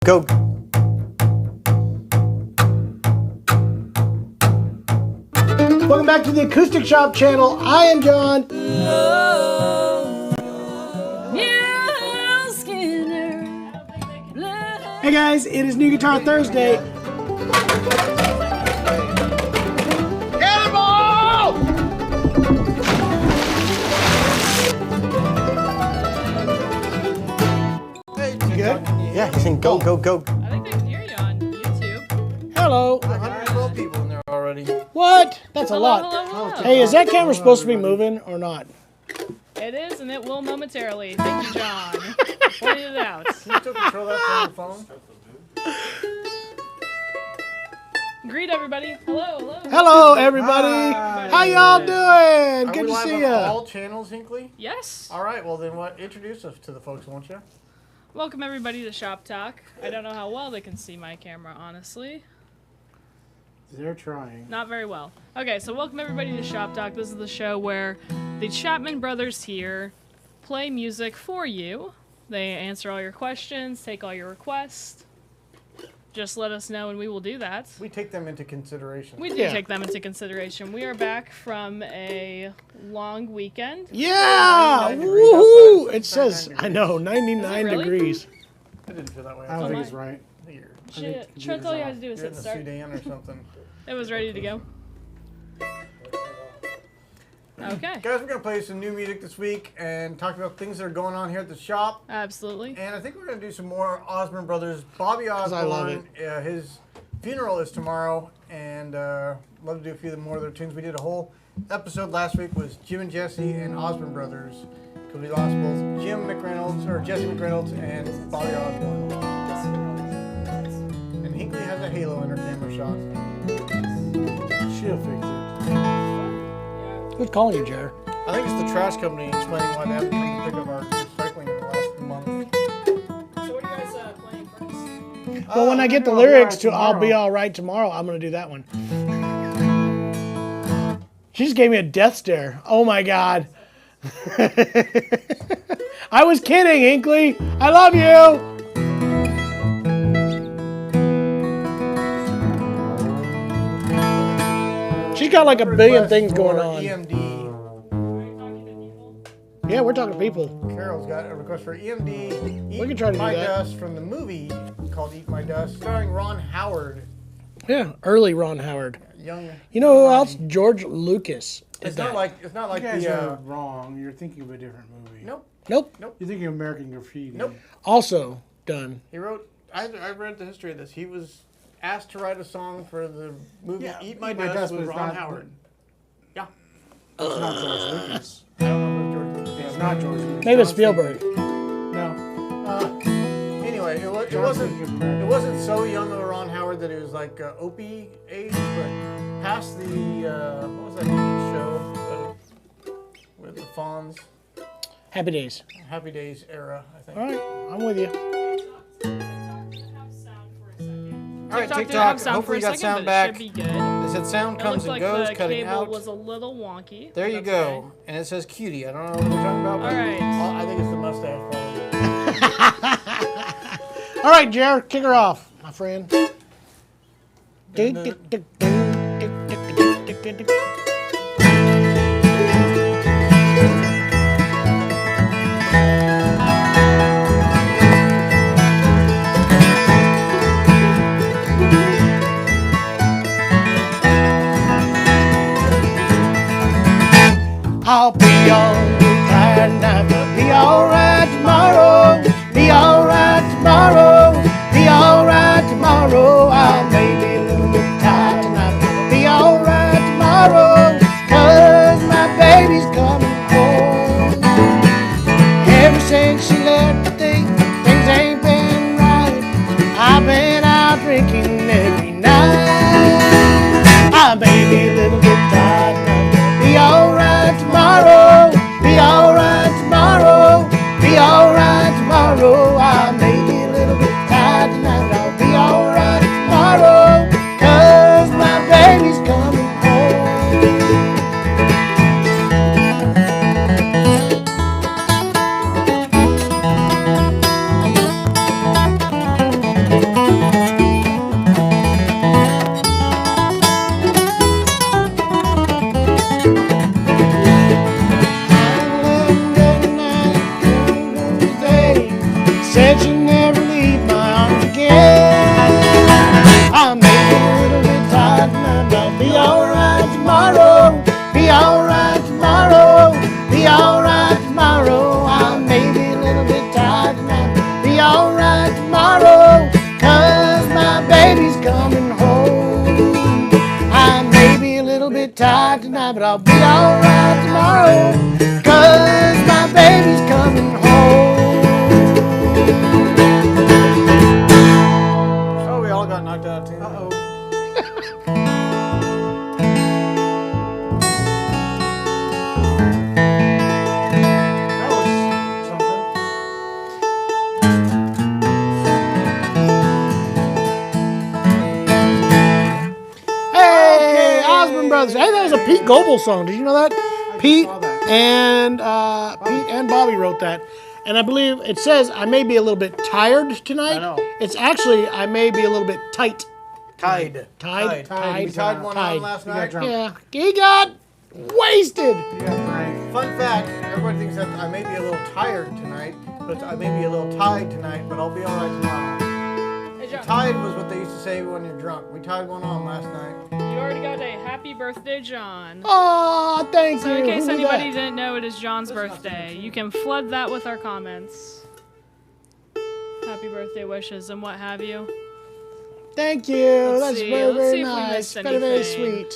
Go. Welcome back to the Acoustic Shop channel. I am John. Hey guys, it is New Guitar Thursday. Cannonball! Hey, good? Yeah, he's saying go, go, go. I think they can hear you on YouTube. Hello. 112 people in there already. What? That's a Hello, lot. hello, hello. Hey, is that camera supposed to be moving or not? It is, and it will momentarily. Thank you, John. Pointed it out. Can you still control that from your phone? Greet everybody. Hello, hello. Hello, everybody. Hi. How y'all doing? Are Good we to live see on you. all channels, Hinkley? Yes. All right, well then introduce us to the folks, won't you? Welcome everybody to Shoppe Talk. I don't know how well they can see my camera, honestly. They're trying. Not very well. Okay, so welcome everybody to Shoppe Talk. This is the show where the Chapman brothers here play music for you. They answer all your questions, take all your requests. Just let us know and we will do that. We take them into consideration. We do take them into consideration. We are back from a long weekend. Yeah! 99 degrees Woohoo! outside. It says, 99 I know, 99 Is it really? degrees. I didn't feel that way. I don't Oh think my. it's right. Shit, that's all you had to do was You're in hit the start. Sudan or something. It was ready to go. Okay. Guys, we're going to play some new music this week and talk about things that are going on here at the shop. Absolutely. And I think we're going to do some more Osborne Brothers. Bobby Osborne, I love his funeral is tomorrow, and love to do a few more of their tunes. We did a whole episode last week was Jim and Jesse and Osborne Brothers, because we lost both Jim McReynolds, or Jesse McReynolds, and Bobby Osborne. And Hinkley has a halo in her camera shot. She'll fix it. Who's calling you, Jared? I think it's the trash company explaining why they haven't come to pick up our recycling in the last month. So what are you guys playing first? Well, when I get the lyrics to I'll Be Alright Tomorrow, I'm going to do that one. She just gave me a death stare. Oh my God. I was kidding, Hinkley. I love you. She's got like a billion things going on. EMD. Yeah, we're talking to people. Carol's got a request for EMD. Eat We can try to do My that. Dust from the movie called Eat My Dust, starring Ron Howard. Yeah, early Ron Howard. Young. You know who else? George Lucas. It's not like You guys the. are wrong. You're thinking of a different movie. Nope. Nope. You're thinking of American Graffiti. Nope. Also done. He wrote. I read the history of this. He was asked to write a song for the movie Yeah, Eat My Dust with but it's Ron not- Howard. Yeah. It's not George Lucas. I don't know if it was George Lucas. It's not George Lucas. Maybe it's Spielberg. No. Anyway, it wasn't so young of a Ron Howard that he was like Opie age, but past the what was that show with the Fonz? Happy Days. Happy Days era, I think. All right, I'm with you. All right, TikTok did TikTok. have sound Hopefully for you a got second, sound but back. it should be good. They said sound It comes looks and like goes, the cutting cable out. was a little wonky. There you That's go. okay. And it says cutie. I don't know what we're talking about. But All right. I think it's the mustache probably. All right, Jared, kick her off, my friend. be alright tonight, but I'll be alright tomorrow. Be alright tomorrow. Be alright tomorrow. I may be a little bit tired tonight, but I'll be alright tomorrow. 'Cause my baby's coming home. Ever since she left today, things ain't been right. I've been out drinking every night. I may be a little bit tired tonight, but I'll be alright tomorrow. Be alright tomorrow. Be alright tomorrow. I may be a little bit tired tonight, but I'll be alright tomorrow. 'Cause my baby's coming home. Said she'd never leave my arms again. I may be a little bit tired tonight, but I'll be alright tomorrow. Be alright tomorrow. Be alright tomorrow. I may be a little bit tired tonight, but be alright tomorrow. 'Cause my baby's coming home. I may be a little bit tired tonight, but I'll be alright tomorrow. 'Cause my baby's coming home. Oh, we all got knocked out too. Uh-oh. That was something. Hey, Osmond Brothers. Hey, that was a Pete Goebel song. Did you know that? Pete saw that. and Bobby wrote that. And I believe it says I may be a little bit tired tonight. I know. It's actually I may be a little bit tight. Tied. Tied. We tied one Tied. on last got night. drunk. Yeah, he got wasted. You got Frank. Fun fact, everybody thinks that I may be a little tired tonight, but I may be a little tied tonight, but I'll be alright tomorrow. Hey, John, Tied was what they used to say when you're drunk. We tied one on last night. you already got a happy birthday, John. Oh, thank So you. in case Who did anybody that? didn't know, it is John's birthday. You can flood that with our comments. Happy birthday wishes and what have you. Thank you. Let's That's see. very, Let's very see if we nice. missed Very, very anything. sweet.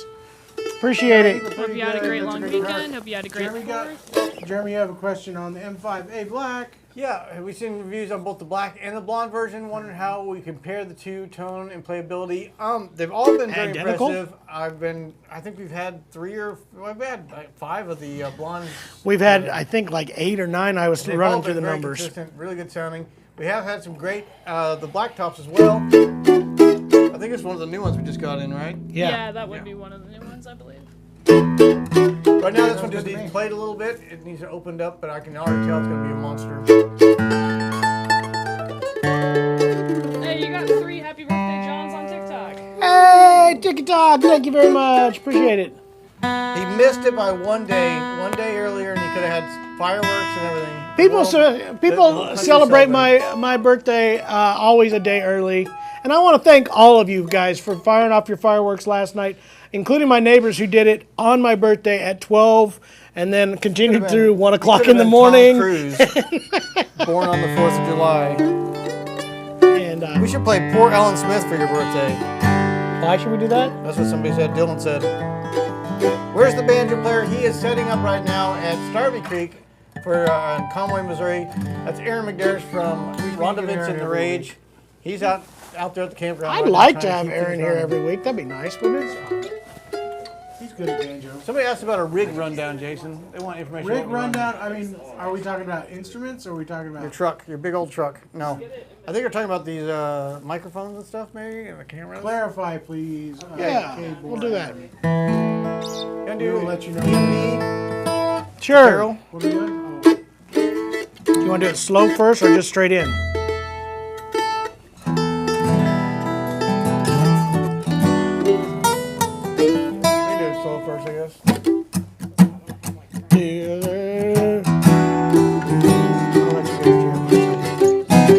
Appreciate it. Hope you had a great long weekend. Hope you had a great Jeremy Fourth. Jeremy, you have a question on the M5A Black. Yeah, we've seen reviews on both the black and the blonde version. Wondering how we compare the two tone and playability. They've all been very Identical? impressive. I think we've had we've had like 5 of the blonde. We've had, I think, like 8 or 9. I was They've all running been through the very numbers. consistent, really good sounding. We have had some great the black tops as well. I think it's one of the new ones we just got in, right? Yeah, that would be one of the new ones, I believe. Right now, this one just good to needs me. played a little bit. It needs to opened up, but I can already tell it's going to be a monster. Hey, you got 3 happy birthday Johns on TikTok. Hey, TikTok. Thank you very much. Appreciate it. He missed it by one day earlier, and he could have had fireworks and everything. People Well, ce- people the whole country celebrate celebrated. my birthday always a day early, and I want to thank all of you guys for firing off your fireworks last night, including my neighbors who did it on my birthday at 12, and then continued Could've through been- 1 he o'clock could've in the been morning. Tom Cruise, born on the 4th of July. And We should play Poor Ellen Smith for your birthday. why should we do that? That's what somebody said. Dylan said. Where's the banjo player? He is setting up right now at Starvey Creek for in Conway, Missouri. That's Aaron McDarris from Rhonda get Vincent Aaron and the every Rage. He's out there at the campground. I'd right now like to trying have keep Aaron things here running. every week. That'd be nice, wouldn't it? He's good at banjo. Somebody asked about a rig rundown, Jason. They want information. Rig about the run. rundown. I mean, are we talking about instruments or are we talking about? Your truck, your big old truck. No, I think you're talking about these microphones and stuff, maybe, and the cameras. Clarify, please. Yeah, keyboard. we'll do that. Can do. We'll let you know. E&E, Sure. Carol. What are we doing? You want to do it slow first or just straight in? We can do it slow first, I guess. I'll let you go, Jim.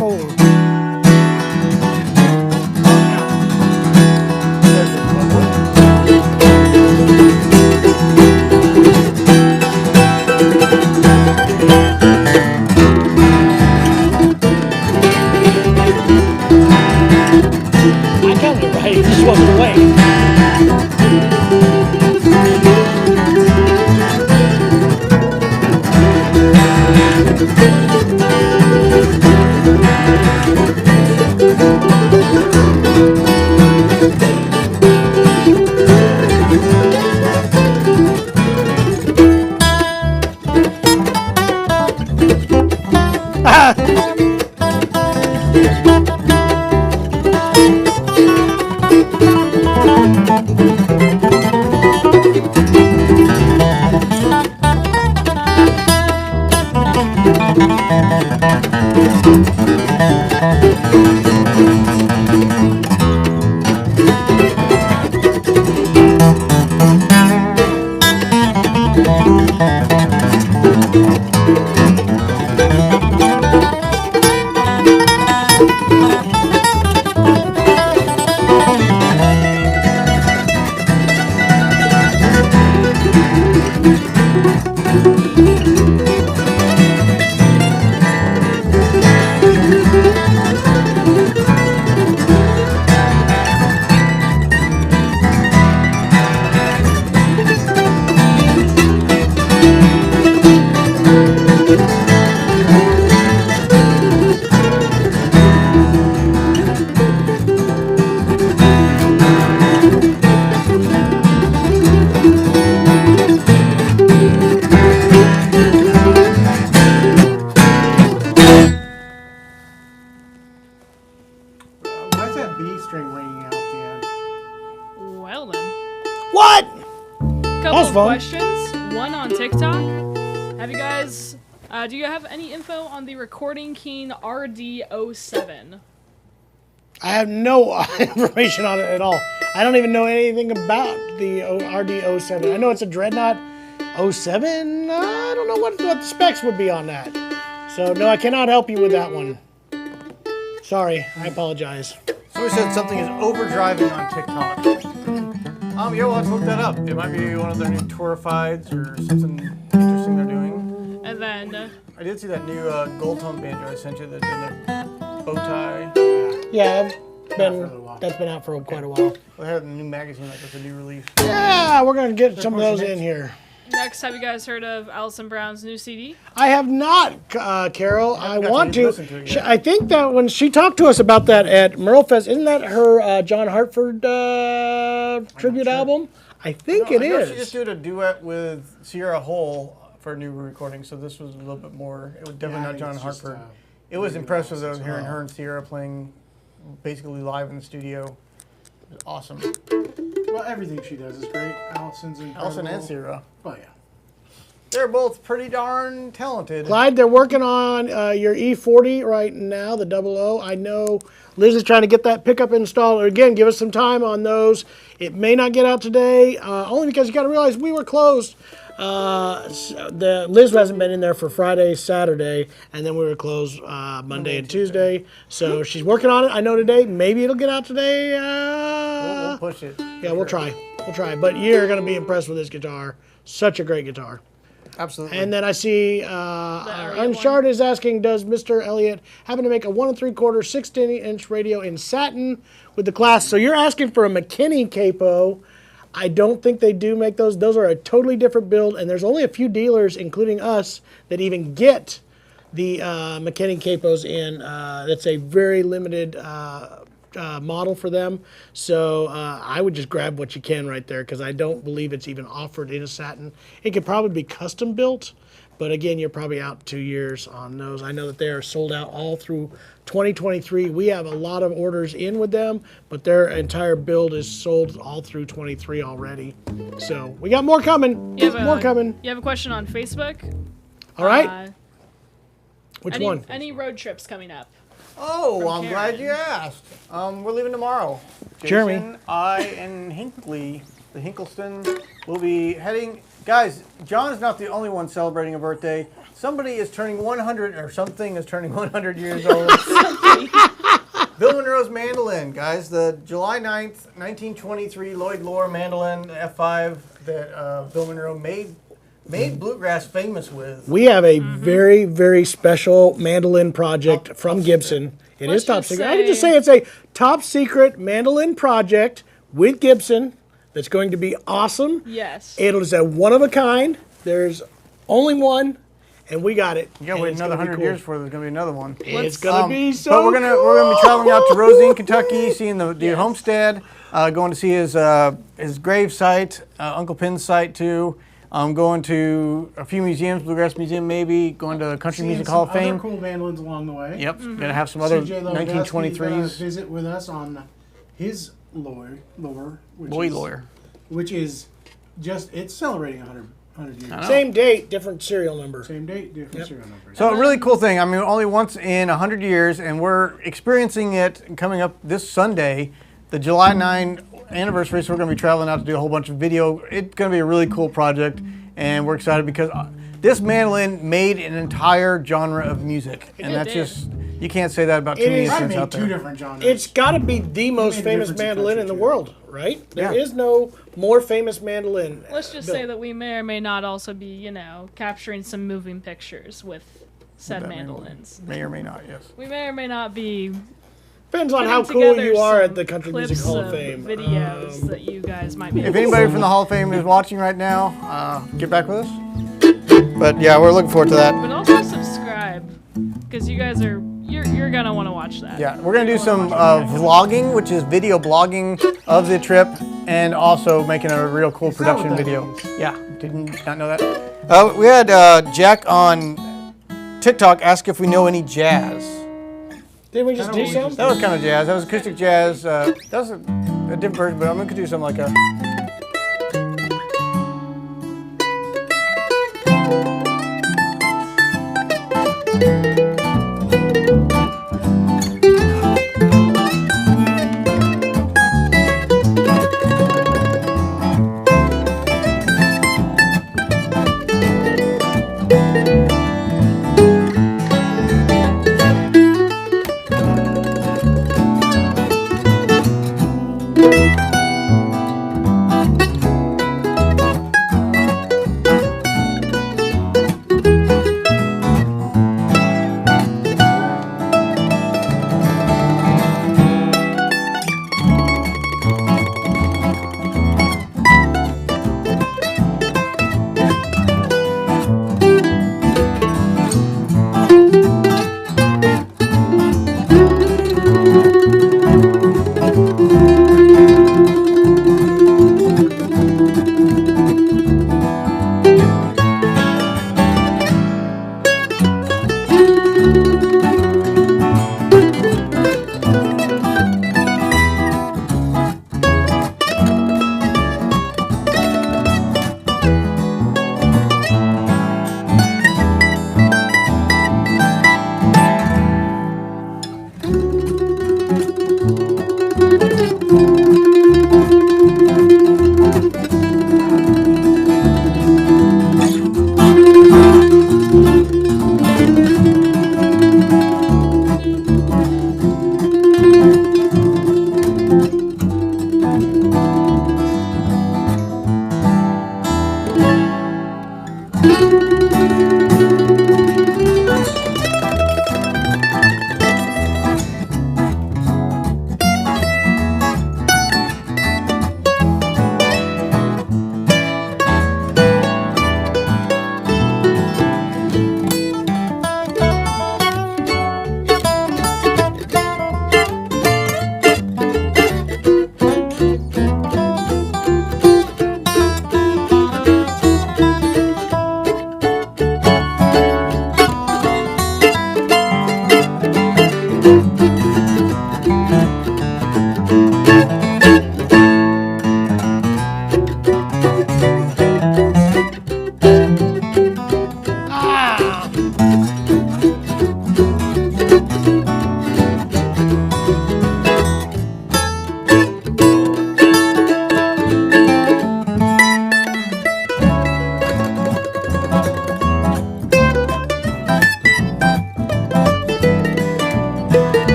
I counted it right. It just wasn't away. Why's that B string ringing out the end? Well then. What? Couple was of fun. questions. One on TikTok. Have you guys? Do you have any info on the Recording King RD07? I have no information on it at all. I don't even know anything about the RD07. I know it's a Dreadnought 07. I don't know what the specs would be on that. So, no, I cannot help you with that one. Sorry, I apologize. Somebody said something is overdriving on TikTok. Yeah, we'll have to look that up. It might be one of their new tourifieds or something interesting they're doing. And then I did see that new gold tone banjo I sent you that did the bow tie. Yeah, for a little while. that's been out for quite a while. They had a new magazine, like with a new release. Yeah, we're going to get some of those in here. next, have you guys heard of Alison Brown's new CD? I have not, Carol. I haven't got want to to. listen to it yet. I think that when she talked to us about that at Monroe Fest, isn't that her John Hartford tribute album? I think it I know is. She just did a duet with Sierra Hull for a new recording, so this was a little bit more. It was definitely I not think John it's just, Hartford. It was impressive though, as hearing well. her and Sierra playing basically live in the studio. It was awesome. Well, everything she does is great. Allison's incredible. Allison and Sierra. Oh yeah. They're both pretty darn talented. Clyde, they're working on your E40 right now, the 00. I know Liz is trying to get that pickup installed. Again, give us some time on those. It may not get out today, only because you got to realize we were closed. Liz hasn't been in there for Friday, Saturday, and then we were closed Monday and Tuesday. So she's working on it. I know today. Maybe it'll get out today. We'll push it. Yeah, we'll try. We'll try. But you're going to be impressed with this guitar. Such a great guitar. Absolutely. And then I see Uncharted is asking, does Mr. Elliott happen to make a 1 3/4 16-inch radio in satin with the class? So you're asking for a McKinney capo. I don't think they do make those. Those are a totally different build, and there's only a few dealers, including us, that even get the McKinney capos in. That's a very limited model for them. So I would just grab what you can right there, because I don't believe it's even offered in a satin. It could probably be custom built, but again, you're probably out 2 years on those. I know that they are sold out all through 2023. We have a lot of orders in with them, but their entire build is sold all through 23 already. So we got more coming. More coming. You have a question on Facebook? All right. Which one? Any road trips coming up? Oh, From I'm glad Karen. you asked. We're leaving tomorrow. Jeremy. Jason, I, and Hinkley, the Hinkleston, will be heading. Guys, John is not the only one celebrating a birthday. Somebody is turning 100, or something is turning 100 years old. Bill Monroe's mandolin, guys. The July 9th, 1923 Lloyd Loar mandolin F5 that Bill Monroe made bluegrass famous with. We have a very, very special mandolin project from Gibson. It is Let's top just secret. say- I can just say it's a top secret mandolin project with Gibson that's going to be awesome. Yes. It is a one of a kind. There's only one, and we got it. You gotta And wait it's another gonna be 100 cool. years before there's gonna be another one. It's gonna be so But we're gonna be traveling out to Rosine, Kentucky, seeing the homestead, going to see his grave site, Uncle Pinn's site too. Going to a few museums, Bluegrass Museum maybe, going to Country Music Hall of Fame. Other cool mandolins along the way. Yep, gonna have some other CJ Lewandowski's gonna 1923s. visit with us on his lore, which is just it's celebrating 100 years. Same date, different serial number. Same date, different serial numbers. So a really cool thing. I mean, only once in 100 years, and we're experiencing it coming up this Sunday, the July 9 anniversary. So we're going to be traveling out to do a whole bunch of video. It's going to be a really cool project, and we're excited because this mandolin made an entire genre of music, and that's did. just you can't say that about too It many is- I instruments made out two there. different genres. It's got to be the most made a famous difference in mandolin in the country, world, right? There Yeah. is no more famous mandolin. Let's just built. say that we may or may not also be, capturing some moving pictures with said That mandolins. May or may not, yes. We may or may not be Depends on putting how cool together you are some at the Country Music clips Hall of of Fame. videos that you guys might be If able to anybody see. from the Hall of Fame is watching right now, get back with us. But yeah, we're looking forward to that. But also subscribe, because you guys are you're gonna want to watch that. Yeah, we're gonna do some vlogging, which is video blogging of the trip, and also making a real cool production what that video. means. Yeah, didn't not know that. We had Jack on TikTok ask if we know any jazz. Didn't we just do Kinda some? That was kind of jazz. That was acoustic jazz. That was a different version, but I'm gonna do something like a.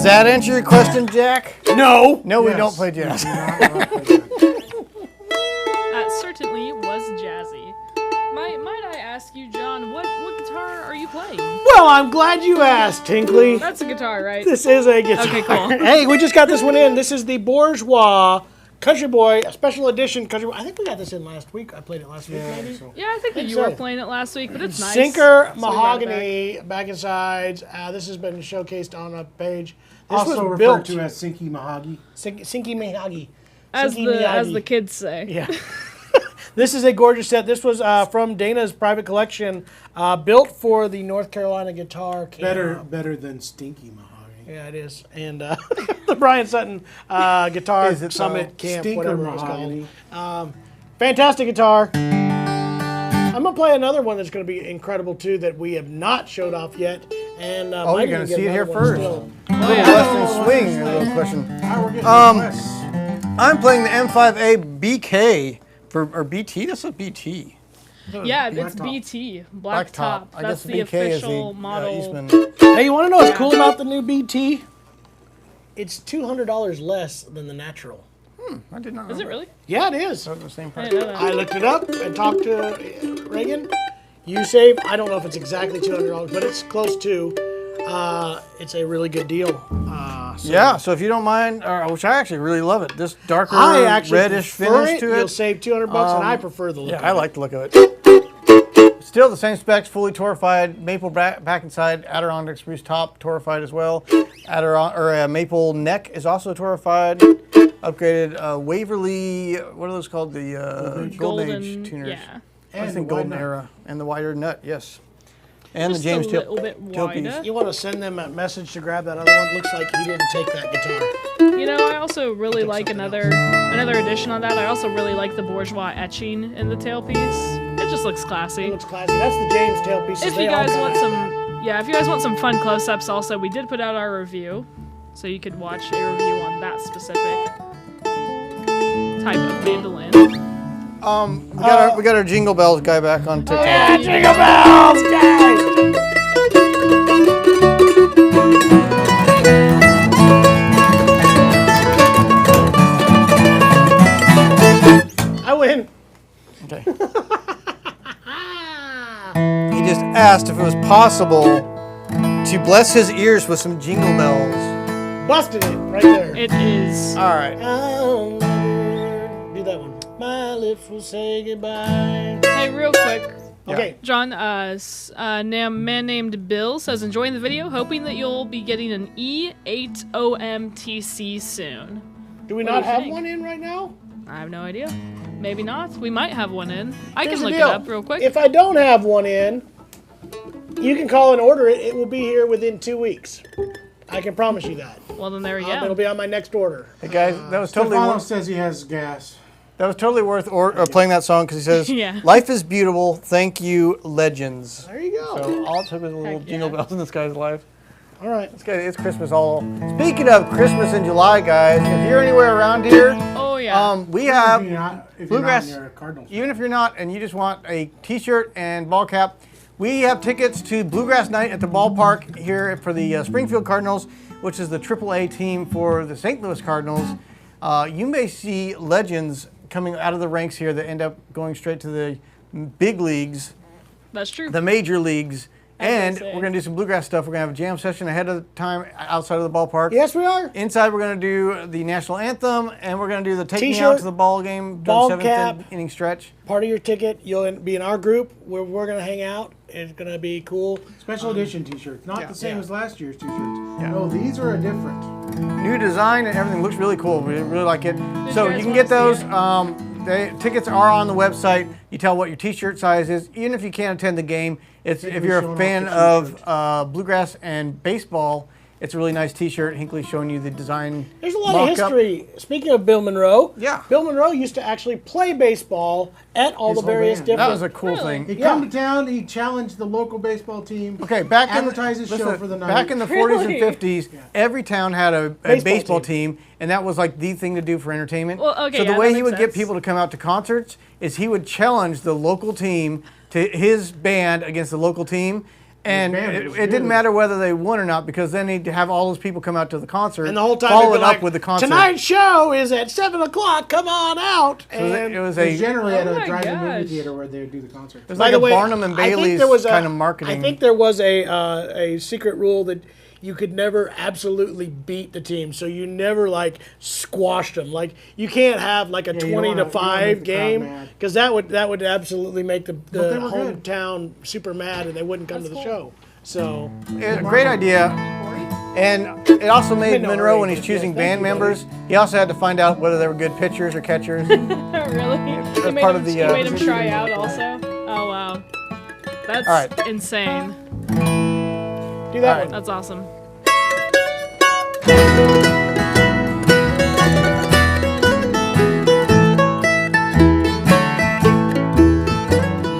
Does that answer your question, Jack? No. No, we Yes. don't play jazz. That certainly was jazzy. Might I ask you, John, what guitar are you playing? Well, I'm glad you asked, Tinkley. That's a guitar, right? This is a guitar. Okay, cool. Hey, we just got this one in. This is the Bourgeois Country Boy, a special edition Country Boy. I think we got this in last week. I played it last week, maybe. Yeah, I think that you so. were playing it last week, but it's nice. Sinker So we brought it mahogany, back and sides. This has been showcased on a page. This Also was referred built to as Sinky Mahogany. Sinky mahogany. As Sinky the Miyagi. kids say. Yeah. This is a gorgeous set. This was from Dana's private collection, built for the North Carolina Guitar Camp. Better than Stinky Mahogany. Yeah, it is. And the Brian Sutton Guitar Is it, Summit Camp, Stinker whatever it was Mahogany. called. Fantastic guitar. I'm going to play another one that's going to be incredible, too, that we have not showed off yet. And Oh, might you're going even to get see it here another one first. still. Little Western Swing, a little question. We're getting requests. I'm playing the M5A BK or BT. This is BT. Yeah, it's Black top. BT, black top. I That's guess the BK is official the model. Eastman. Hey, you want to know what's cool about the new BT? It's $200 less than the natural. I did not know. Is it really? Yeah, it is. The same I price. didn't know that. I looked it up and talked to Reagan. You save, I don't know if it's exactly $200, but it's close to. It's a really good deal. Yeah, so if you don't mind, which I actually really love it, this darker I actually reddish prefer finish it. to You'll it. save $200, and I prefer the look. Yeah, of I it. like the look of it. Still the same specs, fully torrefied, maple back and side, Adirondack spruce top, torrefied as well. Maple neck is also torrefied. Upgraded Waverly, what are those called? The Golden Age tuners. Yeah. I And think the wide Golden nut. Era and the wider nut, yes. And Just the James a little bit wider. tailpiece. You want to send them a message to grab that other one? Looks like he didn't take that guitar. You know, I also really like another addition on that. I also really like the bourgeois etching in the tailpiece. It just looks classy. It looks classy. That's the James tailpiece. If you guys want if you guys want some fun close-ups, also we did put out our review, so you could watch a review on that specific type of mandolin. We got our Jingle Bells guy back on TikTok. Yeah, Jingle Bells, guys! I win. Okay. He just asked if it was possible to bless his ears with some Jingle Bells. Busted it right there. It is. All right. I'll never do that one. My lips will say goodbye. Hey, real quick. Okay. John, man named Bill says, enjoying the video, hoping that you'll be getting an E80MTC soon. Do we What not do you have think? one in right now? I have no idea. Maybe not. We might have one in. I Here's can the look it deal. up real quick. If I don't have one in, you can call and order it. It will be here within 2 weeks. I can promise you that. Well, then there we It'll go. be on my next order. Hey guys, that was totally Stefano worth. says he has gas. That was totally worth playing that song because he says, Yeah. "Life is beautiful. Thank you, legends." There you go. So all it took was a little Heck Jingle yeah. Bells in this guy's life. All right. It's Christmas all. Speaking of Christmas in July, guys, if you're anywhere around here, Oh, yeah. we have. If you're not Bluegrass- near a Cardinals. Even if you're not and you just want a t-shirt and ball cap, we have tickets to Bluegrass Night at the ballpark here for the Springfield Cardinals, which is the AAA team for the St. Louis Cardinals. You may see legends coming out of the ranks here that end up going straight to the big leagues, That's true. the major leagues. As they And say. we're going to do some bluegrass stuff. We're going to have a jam session ahead of time outside of the ballpark. Yes, we are. Inside, we're going to do the national anthem, and we're going to do the take me T-shirt, out to the ball game, ball the cap. seventh inning stretch. Part of your ticket, you'll be in our group where we're going to hang out. It's going to be cool. Special edition t-shirts. Not the same Yeah. as last year's t-shirts. No, these are a different. New design and everything looks really cool. We really like it. So you you guys can get wanna those. see The tickets are on the website. You tell what your T-shirt size is, even if you can't attend the game. If Hinckley's you're showing a off fan the of bluegrass and baseball, it's a really nice T-shirt. Hinckley's showing you the design. There's a lot of mock-up. history. Speaking of Bill Monroe, Yeah. Bill Monroe used to actually play baseball at all His the whole various band. different. That was a cool thing. He'd Yeah. come to town, he'd challenge the local baseball team. Okay, back in advertise his show for the night. Back in the 40s and Really? 50s, every town had a Baseball baseball team, and that was like the thing to do for entertainment. Well, okay, so the yeah, way that he makes would get sense. people to come out to concerts is he would challenge the local team to his band against the local team, And band it was didn't huge. matter whether they won or not because then he'd have all those people come out to the concert And the whole time follow they'd it be up like, with the concert. tonight's show is at 7 o'clock. Come on out. So And it was It was a generally at Oh a my drive-in movie gosh. theater where they would do the concert. It was by like the a way, Barnum and I think Bailey's there was kind of marketing. I think there was a secret rule that you could never absolutely beat the team, so you never like squashed them. Like you can't have like a you don't 20 wanna- to you don't wanna 5 make the crowd game mad. because that would absolutely make the they were good. hometown super mad and they wouldn't come to the show. So a great idea. And it also made No, Monroe, right, when he's yeah, choosing thank band you, buddy. members, he also had to find out whether they were good pitchers or catchers. Really? You made part him, of the, you made him position. try out also? Oh, wow. That's All right. insane. do that All one. That's awesome.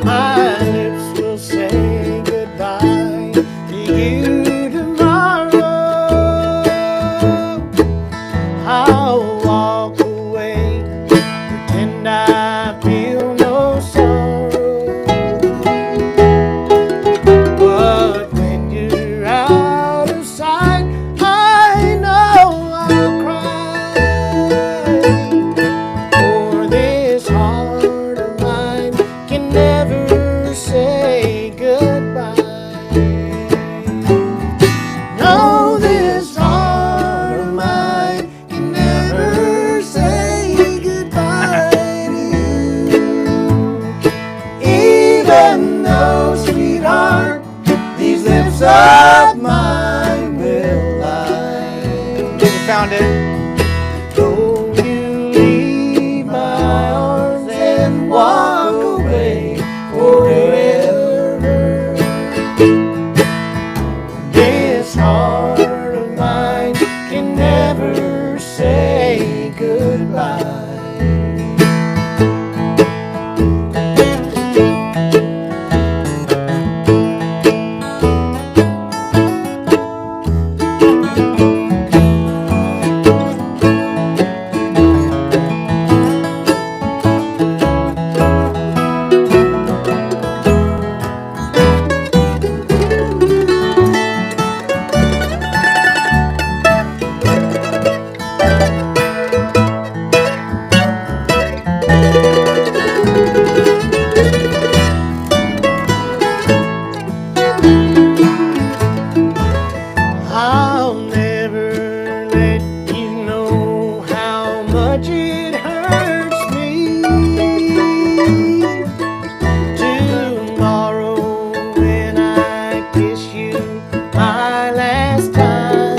My lips will say goodbye to you tomorrow. I'll walk away, pretend I feel no sorrow. But when you're out of sight, I know I'll cry. For this heart of mine can never say goodbye. No, this heart of mine can never say goodbye to you. Even though, sweetheart, these lips of mine will lie. You found it. Though you leave my arms and walk away forever, this heart of mine can never say goodbye. I'll never let you know how much it hurts me. Tomorrow when I kiss you my last time,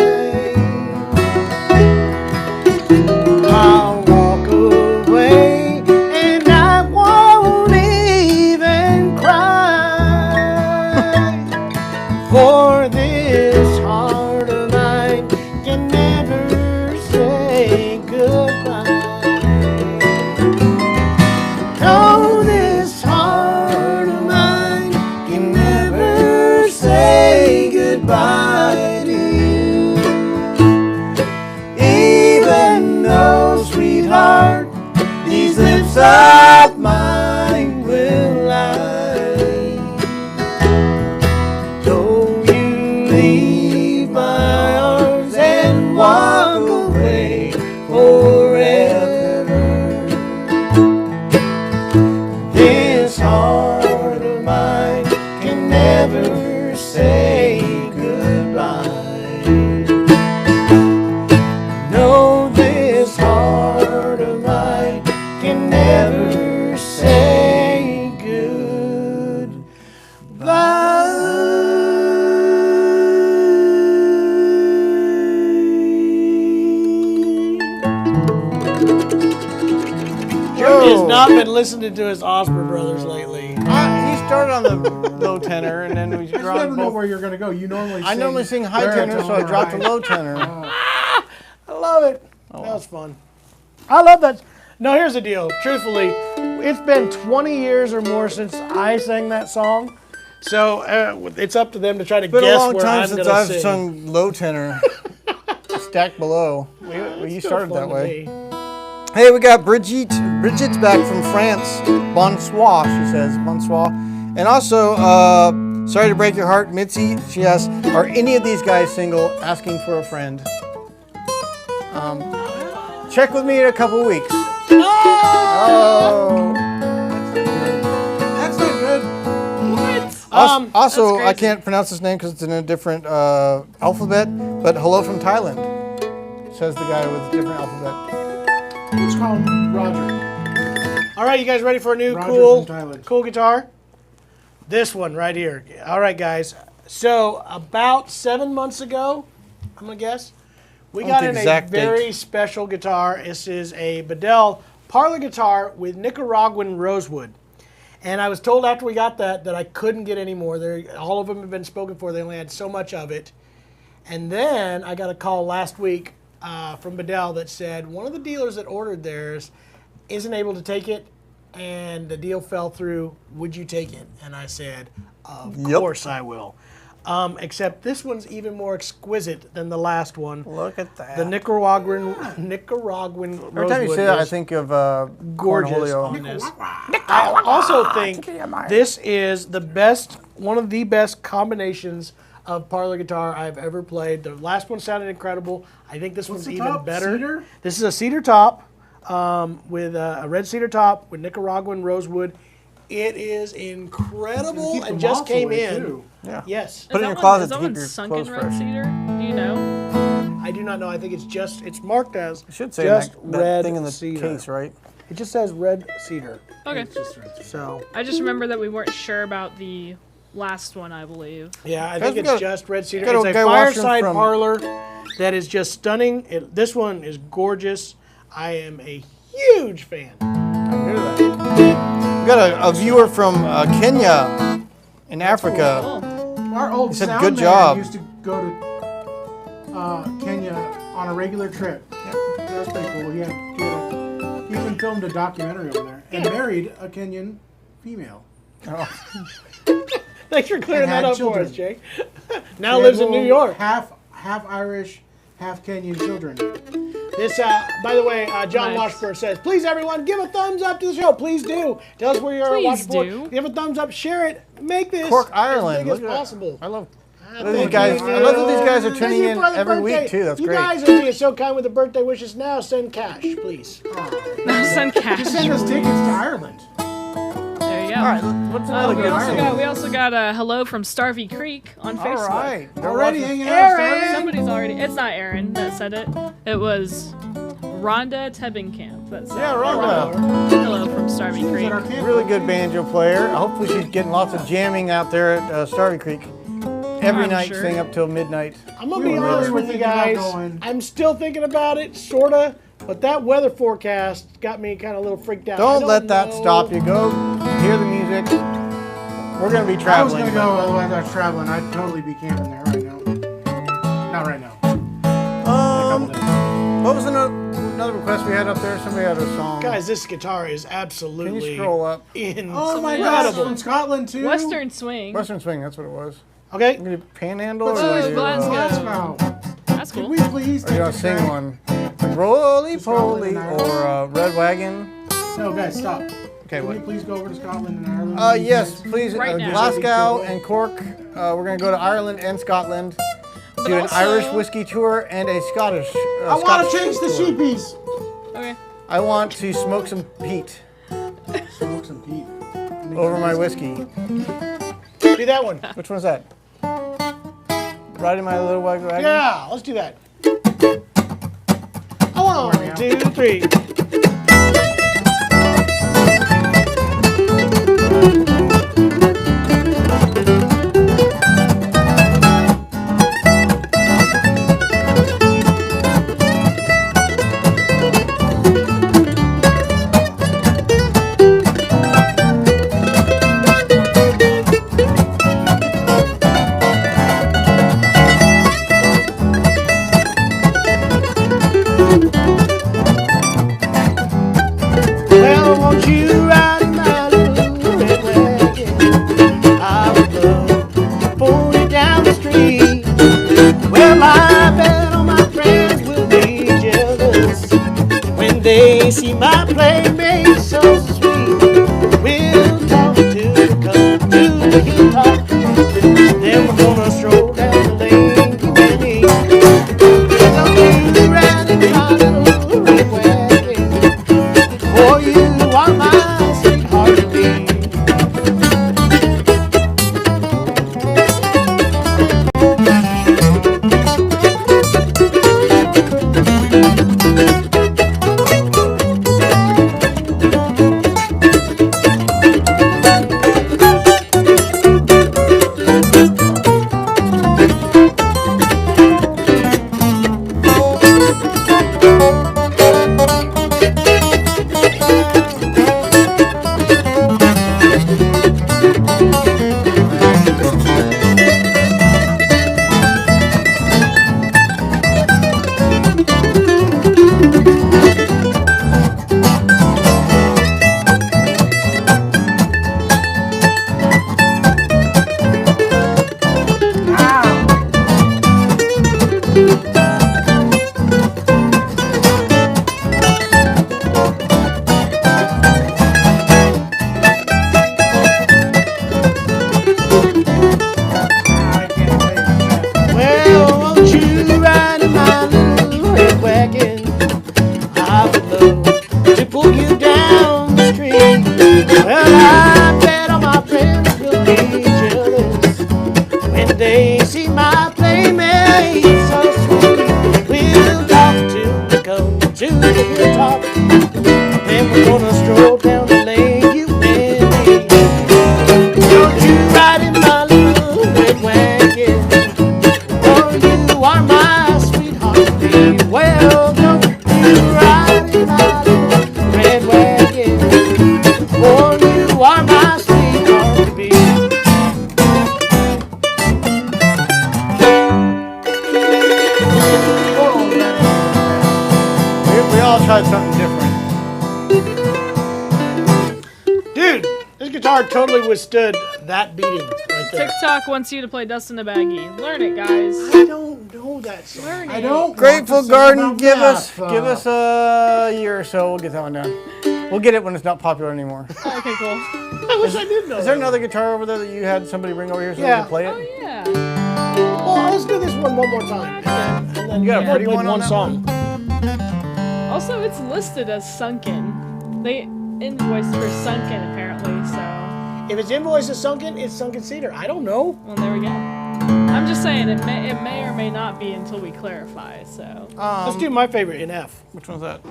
I'll walk away and I won't even cry. For this heart of mine can never say goodbye. No, this heart of mine can never say goodbye to you. Even though, sweetheart, these lips of mine will lie. Though you leave my arms and walk away forever, this heart of mine can never say goodbye. No, this heart of mine can never say Joe has not been listening to his Oscar Brothers lately. He started on the low tenor and then we I just dropped never know both. where you're going to go. You normally I normally sing high tenor, so I dropped the low tenor. I love it. That was fun. I love that. No, here's the deal. Truthfully, it's been 20 years or more since I sang that song. So it's up to them to try to It's been a guess long where time I'm since going to I've sing. sung low tenor. Stacked below. Well, you Still started fun that to way. me. Hey, we got Brigitte. Bridgette's back from France. Bonsoir, she says. Bonsoir. And also, Sorry to break your heart, Mitzi. She asks, are any of these guys single? Asking for a friend. Check with me in a couple weeks. Oh. That's not good. What? Also, That's I crazy. can't pronounce his name because it's in a different alphabet, but hello from Thailand, says the guy with a different alphabet. Let's call him Roger. All right, you guys ready for a new Roger cool from Thailand. cool guitar? This one right here. All right, guys. So about 7 months ago, I'm gonna guess, we got the in a exact very date. special guitar. This is a Bedell parlor guitar with Nicaraguan rosewood. And I was told after we got that I couldn't get any more. All of them have been spoken for. They only had so much of it. And then I got a call last week from Bedell that said one of the dealers that ordered theirs isn't able to take it, and the deal fell through. Would you take it? And I said, of course I will. Except this one's even more exquisite than the last one. Look at that. The Nicaraguan rosewood. Every time you say that, I was think of gorgeous Cornholio. on this. I also think this is the best, one of the best combinations of parlor guitar I've ever played. The last one sounded incredible. I think this one's the even top? better. Cedar? This is a cedar top with a red cedar top with Nicaraguan rosewood. It is incredible Keep and the just moss came away, in. too. Yeah. Yes. Put it in Is your that closet Is that to one keep your sunk clothes in red fresh. cedar? Do you know? I do not know. I think it's marked as It should say just that red thing in the cedar. case, right? It just says red cedar. Okay. So I just remember that we weren't sure about the last one, I believe. yeah, I Guys, think we it's got- just red cedar. got a It's a guy watching fireside from- parlor that is just stunning. This one is gorgeous. I am a huge fan. I hear that. We got a viewer from Kenya in Africa. Cool. Our old He said, sound "Good man job." used to go to Kenya on a regular trip. That's pretty cool. He even filmed a documentary over there and married a Kenyan female. Thanks for clearing And that had up children. for us, Jake. Now lives in New York. Half Irish, half Kenyan children. This, by the way, John Nice. Washburn says, please everyone, give a thumbs up to the show. Please do. Tell us where you're Please watching for. do. Give a thumbs up. Share it. Make this Cork, as Ireland. big as Look at that. possible. I love Thank these guys. you. I love that these guys are Thank tuning you in for the every birthday. week too. That's you great. guys are being so kind with the birthday wishes. Now send cash, please. Send cash. Send us tickets to Ireland. There you go. All right, what's another we good also got a hello from Starvey Creek on All Facebook. right. They're Already watching- hanging out. Aaron! Somebody's already. It's not Aaron that said it. It was Rhonda Tebbinkamp that said Yeah, Rhonda. hello from Starvey At our Creek. camp. Really good banjo player. Hopefully she's getting lots of jamming out there at Starvey Creek. Every I'm night, sure. staying up till midnight. I'm going to We be were honest really with you thinking about guys. going. I'm still thinking about it, sort of. But that weather forecast got me kind of a little freaked out. I Don't let that know. stop you. Go hear the music. We're gonna be I was traveling. gonna go, otherwise I was traveling. I'd totally be camping there right now. Not right now. Um, what was another request we had up there? Somebody had a song. Guys, this guitar is Can absolutely you scroll up? Oh my gosh, incredible. from Scotland too. Western Swing. Western Swing. That's what it was. Okay, You gonna do Panhandle or Oh, you wanna do, Glasgow. Glasgow. That's Can cool. we please? or you take wanna a sing track? one? Roly Scotland Poly and or Red Wagon? No, guys, stop. Okay, Can we what? please go over to Scotland and Ireland? Yes, please. Right now. Glasgow and Cork. We're gonna go to Ireland and Scotland. Do an also- Irish whiskey tour and a Scottish. I want Scottish to change the tour. sheepies. Okay. I want to smoke some peat Smoke some peat. over my whiskey. do that one. Which one's that? Riding my little white wagon? Yeah, let's do that. 1, 2, 3. Well, won't you ride my little red wagon? I would love to pull you down the street. Well, I bet all my friends will be jealous when they see my playmate so sweet. We'll talk to the hilltop. Well, don't you ride in my little red wagon, for you are my sweetheart to be. We all tried something different. Dude, this guitar totally withstood that beating right there. TikTok wants you to play Dust in a Baggie. Learn it, guys. I don't know that song. Learn it. I don't. Grateful want to sing Garden, about give math, us a year or so. We'll get that one done. We'll get it when it's not popular anymore. Okay, cool. I wish I did know. Is there another guitar over there that you had somebody bring over here so we Yeah. can play Oh, it? yeah. Well, let's do this one more time. And then You got a we'll pretty play one on that song. Also, it's listed as sunken. They invoiced for sunken, apparently, so. If it's invoice is sunken, it's sunken cedar. I don't know. Well, there we go. I'm just saying, it may or may not be until we clarify, so. Let's do my favorite in F. Which one's that?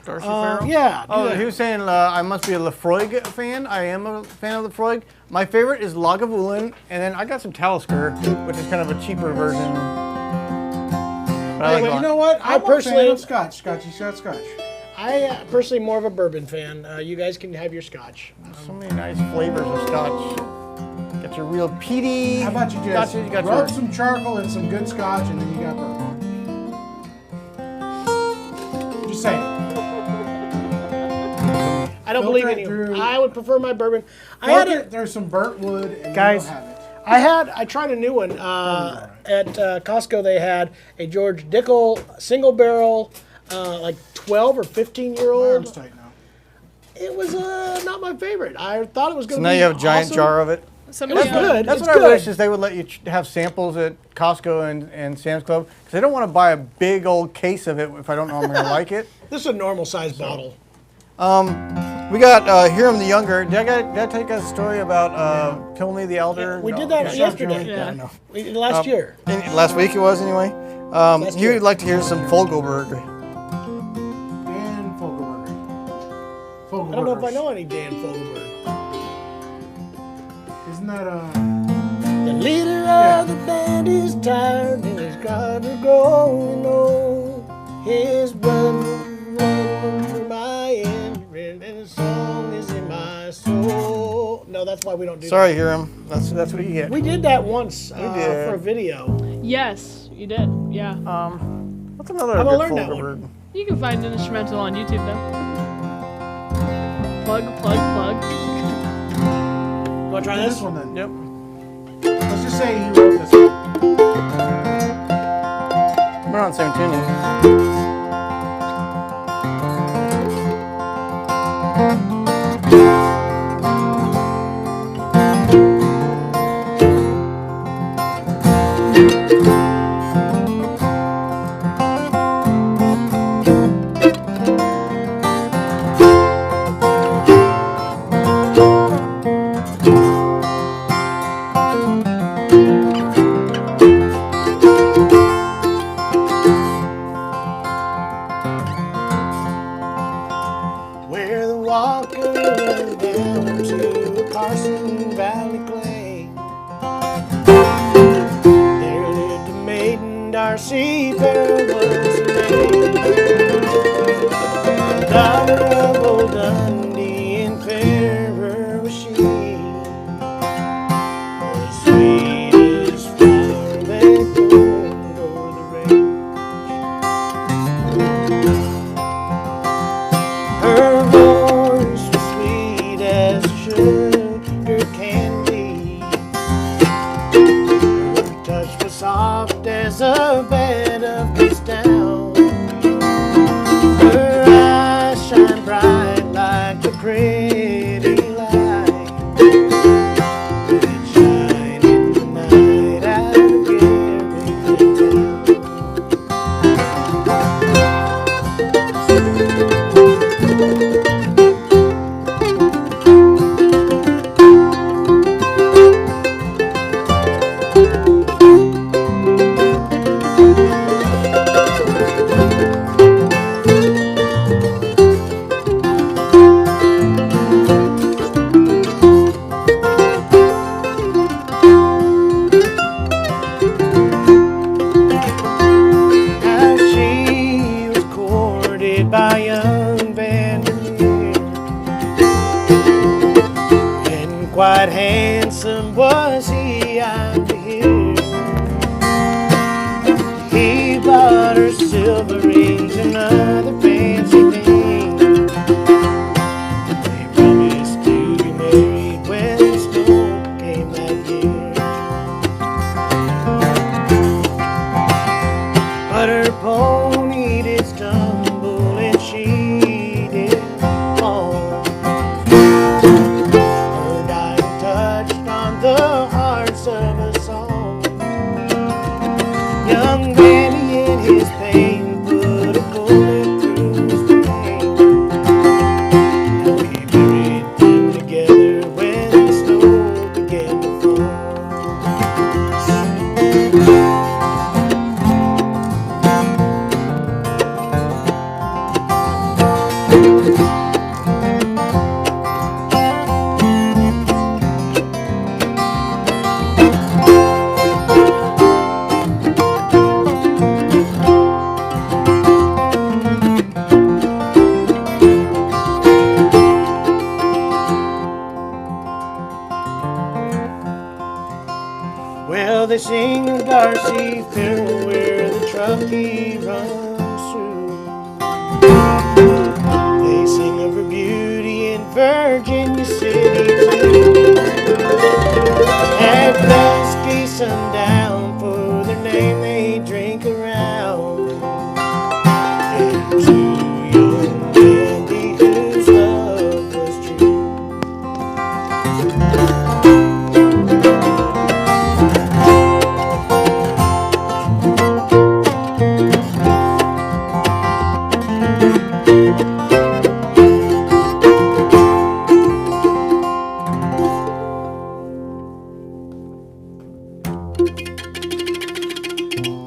Darcy Farrell? Yeah. do Oh, that. he was saying I must be a Lefroy fan. I am a fan of Lefroy. My favorite is Lagavulin, and then I got some Talisker, which is kind of a cheaper version. But I like Anyway, Lag- you know what? I I'm a fan personally, of Scotch. Scotchy shot Scotch. I personally more of a bourbon fan. You guys can have your Scotch. So many nice flavors of Scotch. Got your real peaty. How about you just Scotches, you got rub your some charcoal and some good Scotch, and then you got bourbon. Just saying. I don't Filter believe it in you. through. I would prefer my bourbon. I had Filter it. it. There's some burnt wood, and Guys, you'll have it. I tried a new one at Costco. They had a George Dickel single barrel, like 12 or 15-year My arm's old. tight now. It was not my favorite. I thought it was So going to now be you have a giant awesome. jar of it. Somebody It's good. That's It's what I good. wish is they would let you have samples at Costco and Sam's Club because I don't want to buy a big old case of it if I don't know I'm going to like it. This is a normal size bottle. We got Hiram the Younger. Did I tell you guys a story about Pilney the Elder? We No. did that Yeah. yesterday. Yeah. I know. Last year. Last week it was anyway. Last He year. would like to hear some Fogelberg. Dan Fogelberger. I don't know if I know any Dan Fogelberg. Isn't that The leader of the band is tired and he's got to go. You know, his blood runs through my engine and his song is in my soul. No, that's why we don't do Sorry, Hiram. That's what you get. that. We did that once did. for a video. Yes, you did. Yeah. What's another I'm good gonna learn that Fogelberg? You can find an instrumental on YouTube, though. Plug, plug, plug. You want to try this this? one then? Yep. Let's just say he wrote this one. We're on the same tune. yet. Where the walker runs down to Carson Valley Clay. There lived a maiden, Darcy Farrell was her name. The daughter of old Dundee and fairer was she. The sweetest flower that bloomed o'er the range. Her voice was sweet as sugar candy. Her touch was soft as a bed of crystal. Her eyes shine Right handsome was he out here. He bought her silver rings and other fancy things. They promised to be married when the snow came that year. But her pony did stumble and she did fall. Her dying touched on the hearts of us all. Young Danny in his pain put a bullet through his brain. And we buried them together when the snow began to fall. Well, they sing of Darcy funeral where the Trumpet runs through. They sing of her beauty in Virginia City too. At dusky sundown for their name they drink around. And to young Dandy whose love was true.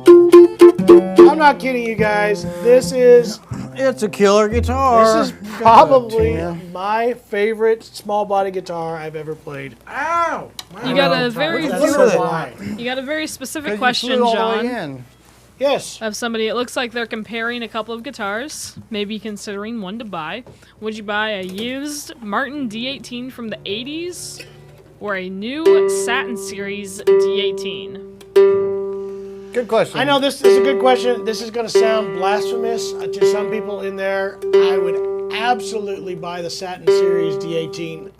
I'm not kidding you guys. This is It's a killer guitar. probably Yeah. my favorite small body guitar I've ever played. Ow! You got a very That's with so it? why. you got a very specific 'Cause you question, flew all the way John. in. Yes. Of somebody, it looks like they're comparing a couple of guitars, maybe considering one to buy. Would you buy a used Martin D18 from the 80s or a new Satin Series D18? Good question. I know this is a good question. This is going to sound blasphemous to some people in there. I would absolutely buy the Satin Series D18.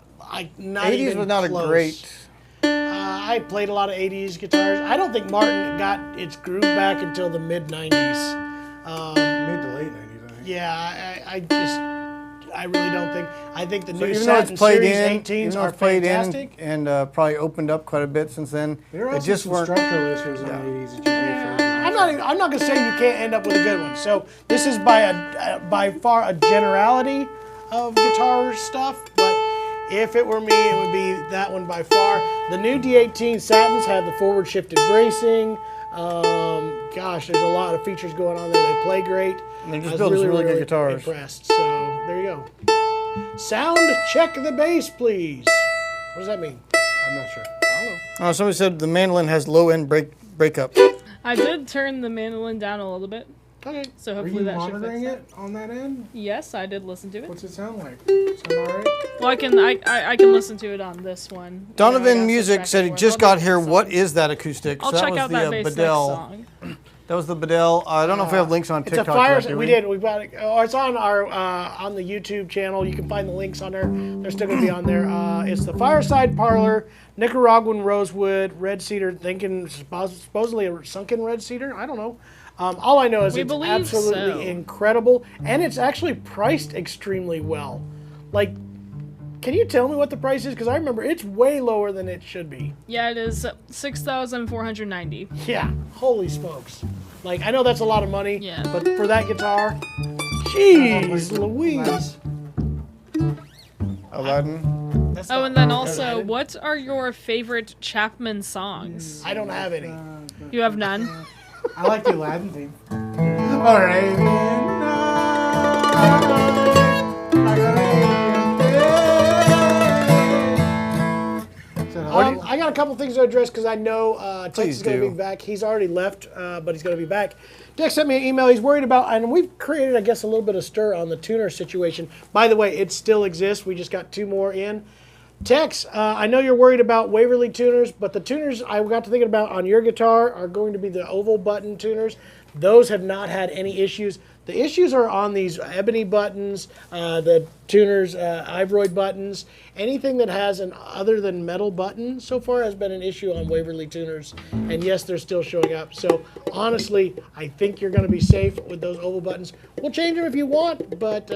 Not 80s even was not close. a great. I played a lot of 80s guitars. I don't think Martin got its groove back until the mid-90s. Mid to late 90s, I think. Yeah, I really don't think. I think the So new even though Satin it's played Series in, 18s even though are it's played fantastic. in, and probably opened up quite a bit since then. There are It also just some weren't. structural issues in the 80s that you pay for. I'm not gonna say you can't end up with a good one. So this is by far a generality of guitar stuff, but if it were me, it would be that one by far. The new D18 Satins have the forward shifted bracing. Gosh, there's a lot of features going on there. They play great. And they're just I was building some really good guitars. Impressed. So there you go. Sound check the bass, please. What does that mean? I'm not sure. I don't know. Somebody said the mandolin has low end breakup. I did turn the mandolin down a little bit, Okay. so Are hopefully you that should monitoring fix it on that end? Yes, I did listen to it. What's it sound like? Sound alright? Well, I can listen to it on this one. You know, I Donovan got Music subtracted said he for it. just I'll got do here. this What song. is that acoustic? I'll So that check was out the that bass next Bedell. song. That was the Bedell. I don't know if we have links on It's TikTok. a fire. yet, do We did. We've got it. Or it's on our on the YouTube channel. You can find the links on there. They're still going to be on there. It's the Fireside Parlor, Nicaraguan rosewood, red cedar. Thinking supposedly a sunken red cedar. I don't know. All I know is We it's believe absolutely so. incredible, and it's actually priced extremely well. Like, can you tell me what the price is? Because I remember it's way lower than it should be. Yeah, it is 6,490. Yeah, holy smokes. Like, I know that's a lot of money, Yeah. but for that guitar, jeez Louise. Aladdin. That's Oh, not- and then also, what are your favorite Chapman songs? I don't have any. You have none? I like the Aladdin theme. Arabian Nights, like Arabian I got a couple things to address because I know Tex Please is going to do. be back. He's already left, but he's going to be back. Tex sent me an email. He's worried about, and we've created, I guess, a little bit of stir on the tuner situation. By the way, it still exists. We just got 2 more in. Tex, I know you're worried about Waverly tuners, but the tuners I got to thinking about on your guitar are going to be the oval button tuners. Those have not had any issues. The issues are on these ebony buttons, the tuners, Ivoroid buttons. Anything that has an other than metal button so far has been an issue on Waverly tuners. And yes, they're still showing up. So honestly, I think you're going to be safe with those oval buttons. We'll change them if you want, but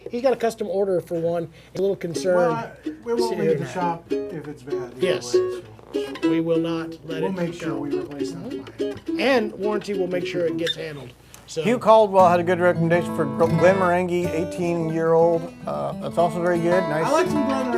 he's got a custom order for one. He's a little concerned. Well, we won't leave the shop if it's bad. Yes. Way, so We will not let we'll it make sure go. we replace that fine. And warranty will make sure it gets handled. So Hugh Caldwell had a good recommendation for Glen Morangi, 18-year-old. That's also very good. Nice. I like some Glen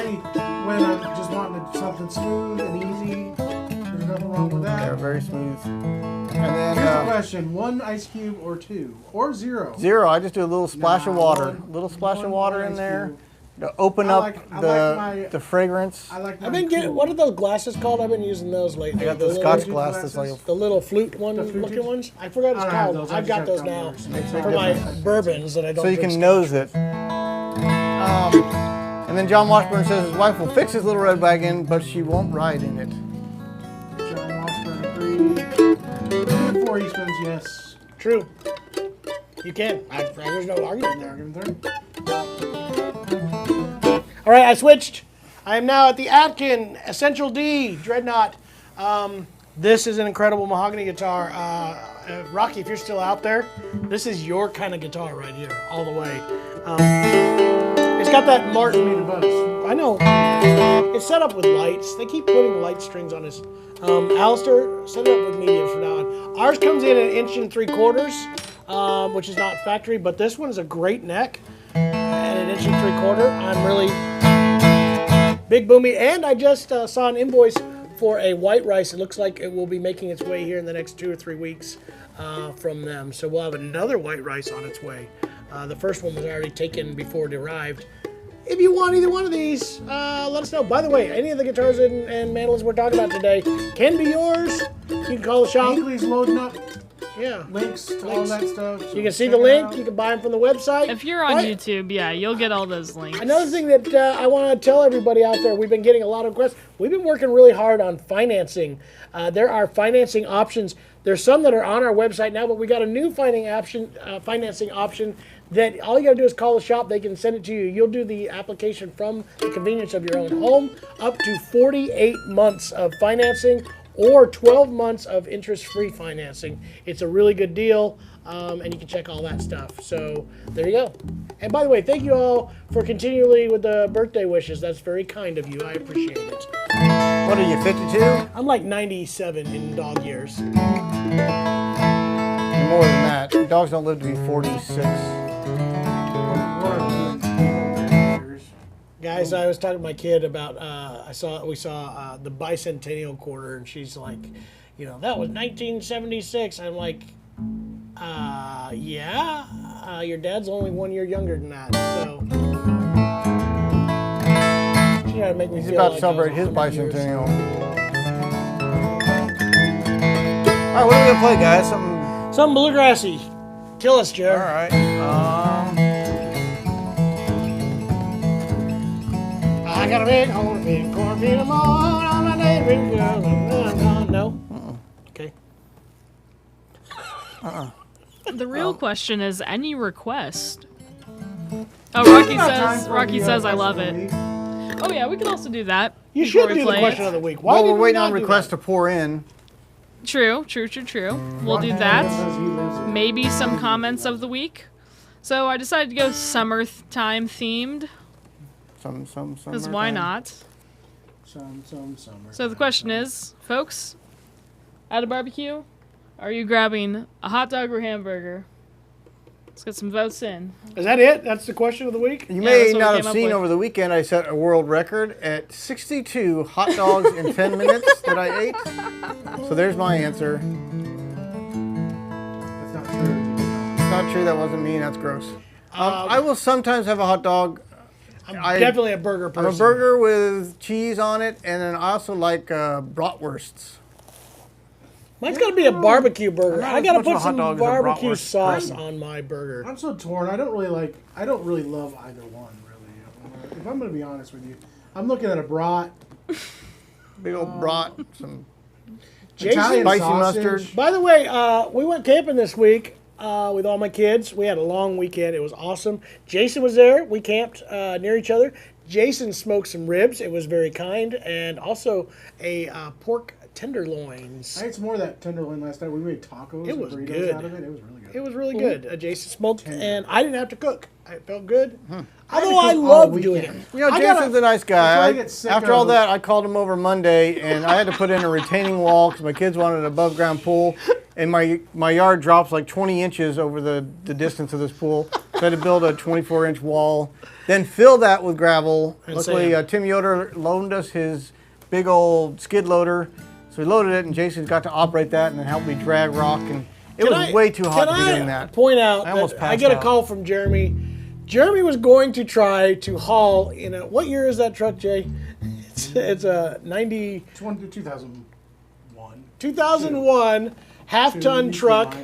when I'm just wanting something smooth and easy. There's nothing wrong with that. They're very smooth. And then Here's the question: 1 ice cube or 2 or 0? 0. I just do a little splash of Nah, water. one- Little splash of one water in ice there cube. to open I up like the fragrance. I like. I've been getting, what are those glasses called? I've been using those lately. I got The the little- Scotch little glass that's like glasses. The little flute one The flute looking tubes? ones. I forgot what I it's don't have called. those. I I've just got have those gum now bears. Makes a for big my difference. bourbons that I don't so you drink can Scotch. nose it. And then John Washburn says his wife will fix his little red wagon, but she won't ride in it. John Washburn agreed. 4 Eastman's, yes. True. You can. There's no argument there. Argument there. All right, I switched. I am now at the Atkin Essential D Dreadnought. This is an incredible mahogany guitar. Rocky, if you're still out there, this is your kind of guitar right here, all the way. It's got that Martin. Me the buzz. I know. It's set up with lights. They keep putting light strings on this. Alistair, set it up with mediums from now on. Ours comes in 1 3/4 inches, which is not factory, but this one is a great neck at 1 3/4 inches. I'm really big boomy, and I just saw an invoice for a white rice. It looks like it will be making its way here in the next 2 or 3 weeks from them. So we'll have another white rice on its way. The first one was already taken before it arrived. If you want either one of these, let us know. By the way, any of the guitars and mandolins we're talking about today can be yours. You can call the shop. Hinkley's loading up Yeah. links to all that stuff. So You can see check the it link. out. You can buy them from the website. If you're on Right. YouTube, yeah, you'll get all those links. Another thing that I want to tell everybody out there, we've been getting a lot of requests. We've been working really hard on financing. There are financing options. There's some that are on our website now, but we got a new financing option that all you got to do is call the shop. They can send it to you. You'll do the application from the convenience of your own home, up to 48 months of financing or 12 months of interest-free financing. It's a really good deal, and you can check all that stuff. So there you go. And by the way, thank you all for continually with the birthday wishes. That's very kind of you. I appreciate it. What are you, 52? I'm like 97 in dog years. More than that. Dogs don't live to be 46. Guys, I was talking to my kid about we saw the bicentennial quarter, and she's like, that was 1976. I'm like, yeah, your dad's only 1 year younger than that, so. She tried to make me He's feel about to like celebrate I was his 100 years. bicentennial. All right, what are we gonna play, guys? Something. Something bluegrassy. Kill us, Jared. All right. I got a big hole in cornfield of mine on my neighbor's girl. No? Okay. The real question is, any request? Oh, Rocky says, I love it. Oh yeah, we could also do that. You before should we do the play question it. of the week. Why Well, did we're we waiting not on do requests that? to pour in. True. We'll do that. Says he lives it. Maybe some comments of the week. So I decided to go summertime themed, Some. because why not? Some summer. So the question is, folks, at a barbecue, are you grabbing a hot dog or hamburger? Let's get some votes in. Is that it? That's the question of the week? You Yeah, may that's what we not came have up seen with. over the weekend I set a world record at 62 hot dogs in 10 minutes that I ate. So there's my answer. That's not true. It's not true. That wasn't me. That's gross. I will sometimes have a hot dog. I'm definitely a burger person. I'm a burger with cheese on it, and then I also like bratwursts. Mine's got to be a barbecue burger. I'm not I as got to much of a put hot some dog as a barbecue bratwurst sauce person. on my burger. I'm so torn. I don't really love either one, really. If I'm going to be honest with you, I'm looking at a brat. Big old brat, some Italian spicy sausage. mustard. By the way, we went camping this week with all my kids. We had a long weekend. It was awesome. Jason was there. We camped near each other. Jason smoked some ribs. It was very kind. And also a pork tenderloins. I ate some more of that tenderloin last night. We made tacos It and was burritos good. out of it. It was really good. It was really good. Jason smoked, and I didn't have to cook. It felt good. I had to Although I cook all love doing it. weekend. You know, I Jason's gotta- a nice Before guy. I get sick After all of- that, I called him over Monday, and I had to put in a retaining wall because my kids wanted an above-ground pool, and my yard drops like 20 inches over the distance of this pool. So I had to build a 24-inch wall, then fill that with gravel. And Luckily, sand. Tim Yoder loaned us his big old skid loader, so we loaded it, and Jason got to operate that and then help me drag rock, and it was way too hot to be doing that. Point out I almost that I passed get a out. call from Jeremy. Jeremy was going to try to haul in a, what year is that truck, Jay? It's a 90, 2001. 2001 half-ton truck.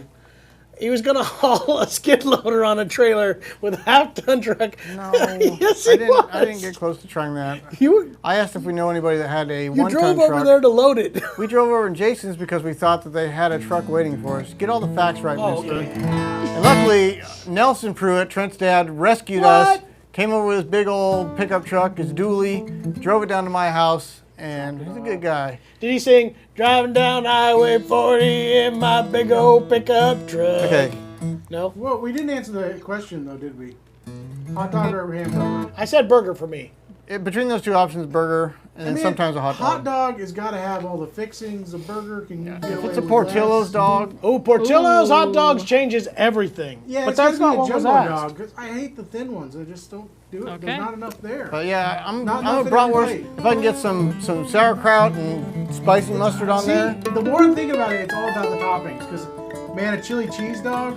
He was going to haul a skid loader on a trailer with a half-ton truck. No, Yes, he was. I didn't get close to trying that. You I asked if we know anybody that had a drove one-ton over truck. there to load it. We drove over to Jason's because we thought that they had a truck waiting for us. Get all the facts right, Oh, mister. okay. And luckily, Nelson Pruitt, Trent's dad, rescued What? us, came over with his big old pickup truck, his dually, drove it down to my house, and he's a good guy. Did he sing, driving down Highway 40 in my big old pickup truck? Okay. No? Well, we didn't answer the question, though, did we? Hot dog or hamburger? I said burger for me. Between those two options, burger, and then sometimes a hot dog. Hot dog has got to have all the fixings. A burger can get If away it's a with Portillo's less. dog, Oh, Portillo's Ooh. hot dogs changes everything. Yeah, but it's that's gotta not be what a was jumbo asked. dog. 'Cause I hate the thin ones. I just don't do it. Okay. There's not enough there. but yeah, I'm Not a enough in bratwurst. every plate. If I can get some sauerkraut and spicy mustard on See, there. the more I'm thinking about it, it's all about the toppings. Because, man, a chili cheese dog.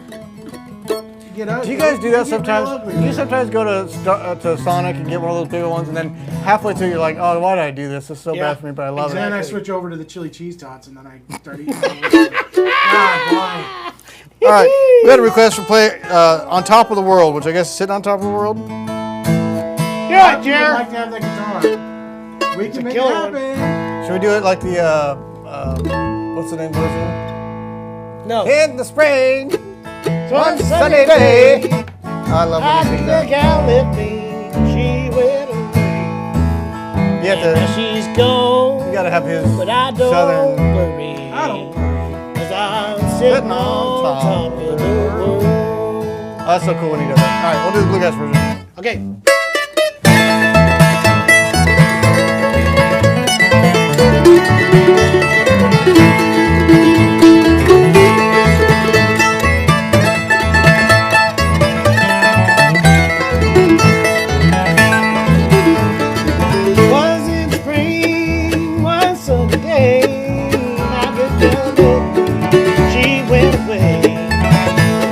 You get Do you guys do that sometimes? Ugly. Do you sometimes go to Sonic and get one of those bigger ones, and then halfway through you're like, oh, why did I do this? It's so Yeah, bad for me, but I love Then it. I switch over to the chili cheese tots, and then I start eating. God, All right, we had a request for play On Top of the World, which I guess is Sitting on Top of the World. Yeah, I'd Jer. like to have that guitar. We can make it killer one. happen. Should we do it like the, what's the name of it? No. In the spring, one sunny day. I love I when you think sing the that. gal left me, she went away. You have Now to, she's gone, you gotta have his but I don't southern. worry. I don't. 'Cause I'm sitting on top of the world. Oh, that's so cool when he does that. All right, we'll do the bluegrass version. Okay. Was in spring, one sunny day, my good girl left me, she went away.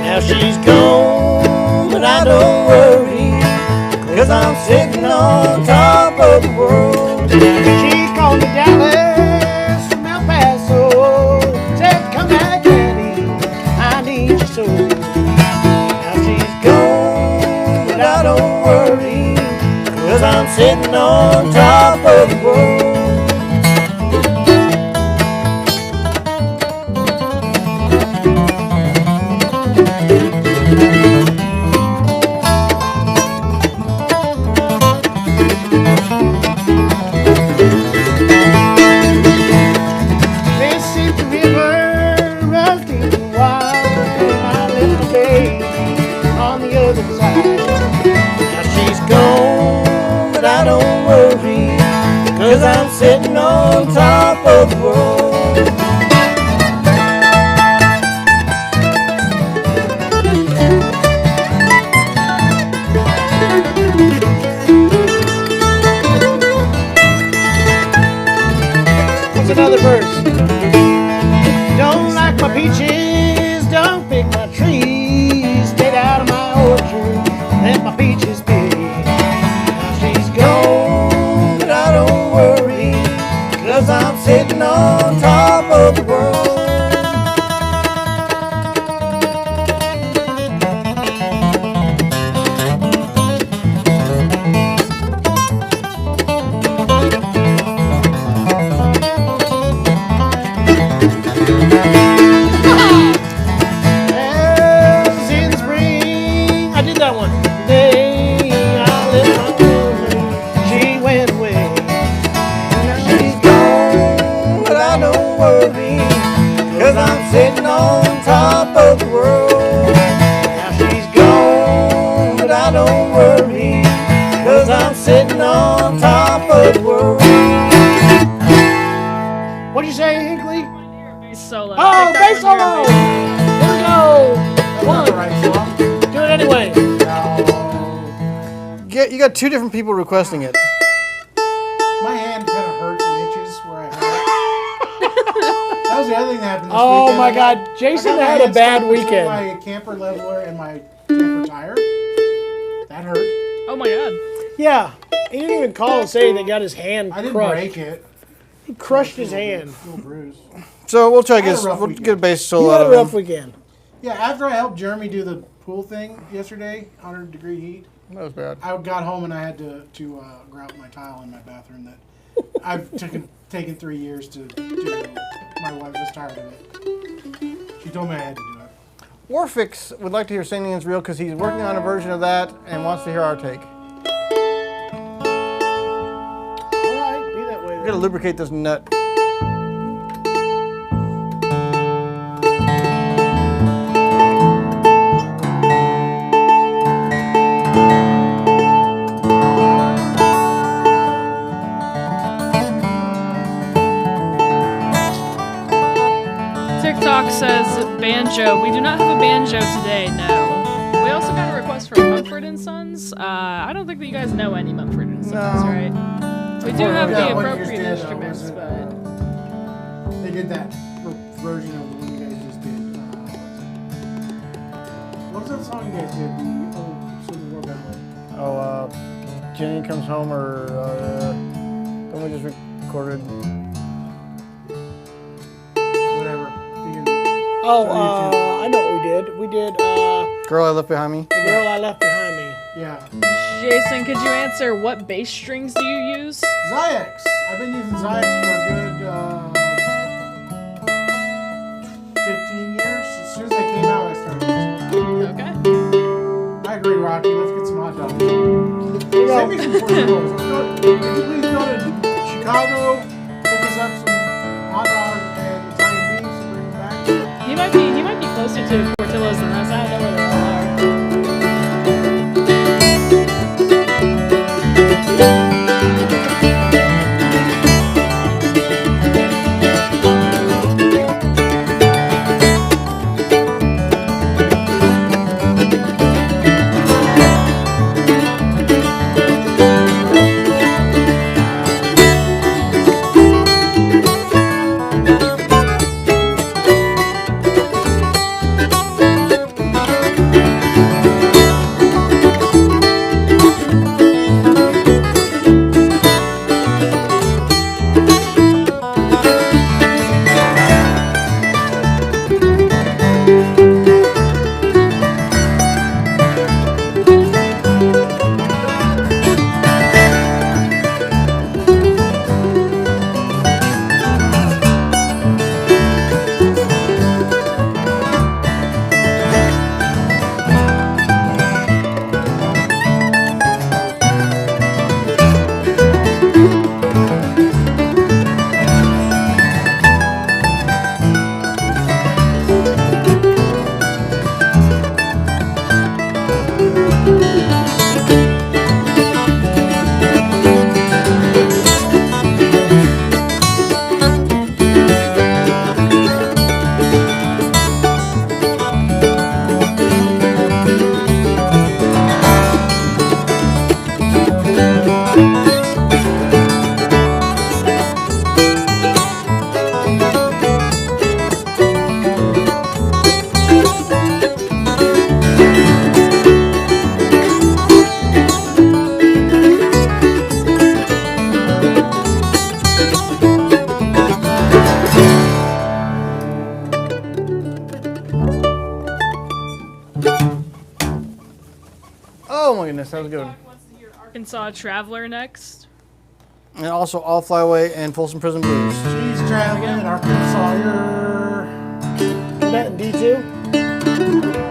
Now she's gone, but I don't worry, 'cause I'm sitting on top of the world. She called me Dallas from El Paso, said come back Daddy, I need you so. Now she's gone, but I don't worry, 'cause I'm sitting on top of the world. Mississippi River runs deep and wide, my little baby on the other side. Now she's gone, but I don't worry, 'cause I'm sitting on top of the world. What's another verse? Don't like my peaches, don't pick my trees, get out of my orchard, let my peaches be. Now she's gone, but I don't worry, 'cause I'm sitting on You got two different people requesting it. My hand kind of hurts and itches where I have it. That was the other thing that happened this Oh weekend. my God, Jason had a bad weekend. My camper leveler and my camper tire. That hurt. Oh my God. Yeah, he didn't even call and say they got his hand I didn't crushed. break it. He crushed his hand. Little bruise. So we'll try to I had a rough we'll weekend. get a bass He solo had out a of rough him. weekend. Yeah, after I helped Jeremy do the pool thing yesterday, 100-degree heat, That was bad. I got home and I had to grout my tile in my bathroom that I've taken 3 years to do. My wife was tired of it. She told me I had to do it. Warfix would like to hear Singing's Real because he's working on a version of that and wants to hear our take. All right, be that way We gotta then. lubricate this nut. TikTok says banjo. We do not have a banjo today, no. We also got a request from Mumford and Sons. I don't think that you guys know any Mumford and Sons, No. right? We do have Yeah, the what you just appropriate did, instruments, was it? but They did that version of the one you guys just did. What was that song you guys did? The old Civil War medley. Oh, Jenny Comes Home or then we just recorded. Whatever. You can- Oh, So you I know what we did. We did Girl I Left Behind Me. The Girl I Left Behind Me. Yeah. Jason, could you answer what bass strings do you use? Zyx. I've been using Zyx for a good 15 years. As soon as they came out, I started using them. Okay. I agree, Rocky. Let's get some hot dogs. Send me some portfolio. Could you please go to Chicago, pick us up some hot dogs and Italian beefs and bring them back? He might be closer to Portillo's than us. I don't know where they all are. Oh my goodness, that was good. Wants to hear Arkansas Traveler next. And also All Fly Away and Folsom Prison Blues. She's traveling in Arkansas. You're That in D2?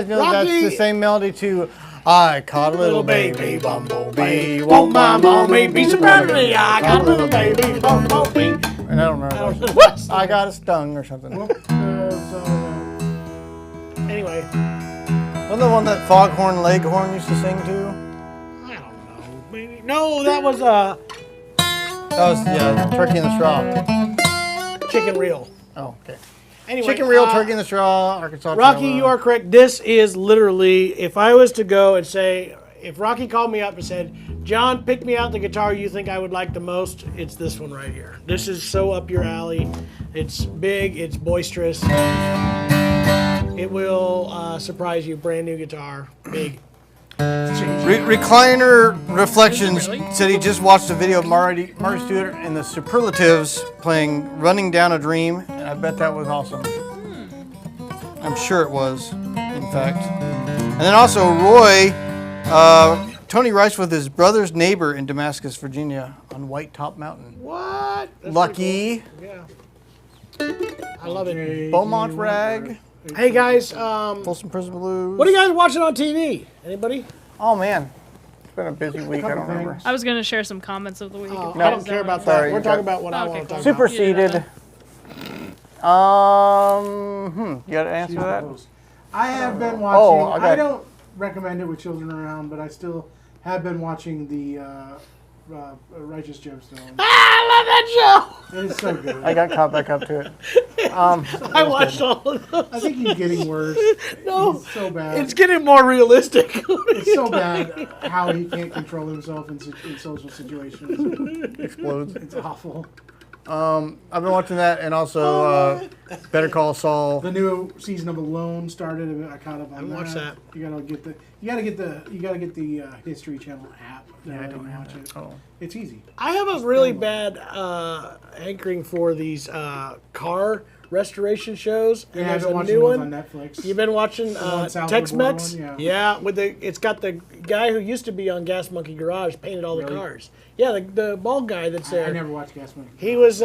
guys know that's Rocky. the same melody to I caught a little baby bumblebee. Won't my mommy be so proud of me? I got a little baby bumblebee. And I don't remember. I don't know what I got a stung or something. Anyway, Wasn't the one that Foghorn Leghorn used to sing to? I don't know. Maybe. No, that was That was, Turkey in the Straw. Chicken Reel. Oh, okay. Anyway, Chicken Reel, Turkey in the Straw, Arkansas. Rocky, Traveler. you are correct. This is literally, if I was to go and say, if Rocky called me up and said, John, pick me out the guitar you think I would like the most, it's this one right here. This is so up your alley. It's big, it's boisterous. It will surprise you. Brand new guitar, big. Recliner Reflections Really? said he just watched a video of Marty Stewart and the Superlatives playing Running Down a Dream. And I bet that was awesome. I'm sure it was, in fact. And then also Roy, Tony Rice with his brother's neighbor in Damascus, Virginia on White Top Mountain. What? That's Lucky, pretty cool. Yeah. I love it. Beaumont Rag, Hey guys, Folsom Prison Blues. what are you guys watching on TV? Anybody? Oh man, it's been a busy week. I don't remember. I was gonna share some comments of the week. Oh, if I you don't guys care about wanna- Sorry, that. We're you talking got- about what I Okay, want to cool. talk Superseded. You got to answer that? I have been Oh, watching. I I got- don't recommend it with children around, but I still have been watching the Righteous Gemstones. I love that It is so good. I got caught back up to it. show. I watched all of those. I think he's getting worse. No, It's so bad. it's getting more realistic. It's so bad how he can't control himself in social situations. Explodes. It's awful. I've been watching that, and also Better Call Saul. The new season of Alone started. I caught up on haven't watched that. You gotta get the History Channel app. Yeah, I don't have watch that. it. Oh. It's easy. I have a really bad hankering for these car restoration shows. And Yeah, I've there's been a watching new those one. on Netflix. You've been watching one Salvador Tex-Mex? one, yeah. with it's got the guy who used to be on Gas Monkey Garage painted all the Really? cars. Yeah, the bald guy that's there. I never watched Gas Money. He's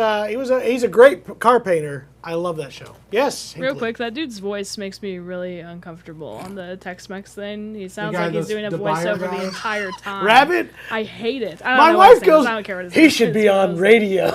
a great car painter. I love that show. Yes. Real Hinkley. quick, that dude's voice makes me really uncomfortable on the Tex-Mex thing. He sounds guy like he's that's doing a the buyer voiceover guy? the entire time. Rabbit. I hate it. I don't My know what wife his name is. goes. I don't care what his He name should is. be He on goes- radio.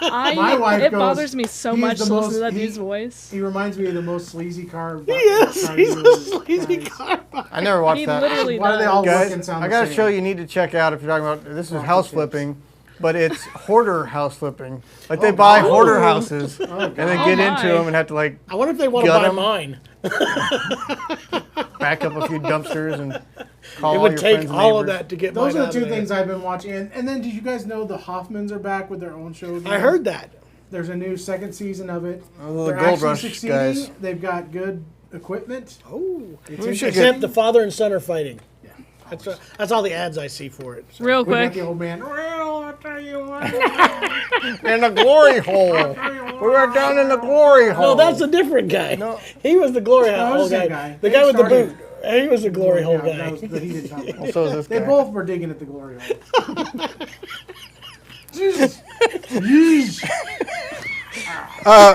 My wife It goes, bothers me so "He's much the to listen most- to that he- dude's voice. He reminds me of the most sleazy car. He is. He's a sleazy car. I never watched He that. literally Why do they does. all look Guys, and sound I the got a same? show you need to check out if you're talking about. This is Rocket house Ships. flipping, but it's hourter house flipping. Like they buy hoarder houses and then Oh get my. into them and have to like I wonder if they want to Gut buy 'em. mine. back up a few dumpsters and call It all would your take friends and all of neighbors. that to get Those mine are out the of two there. things I've been watching. And then did you guys know the Hoffmans are back with their own show again? I heard that. There's a new second season of it. Oh, the They're Gold actually Rush succeeding. guys. They've got good equipment. Oh. It's We should Except get- the father and son are fighting. That's all the ads I see for it. So. Real We got quick, the old man. Well, I'll tell you what. in the glory hole. We were down in the glory hole. No, that's a different guy. No. He was the glory No, hole it's the guy. same guy. The They guy with the started- boot. He was the glory hole Yeah, guy. that was the heated topic. Well, so is this They guy. both were digging at the glory hole.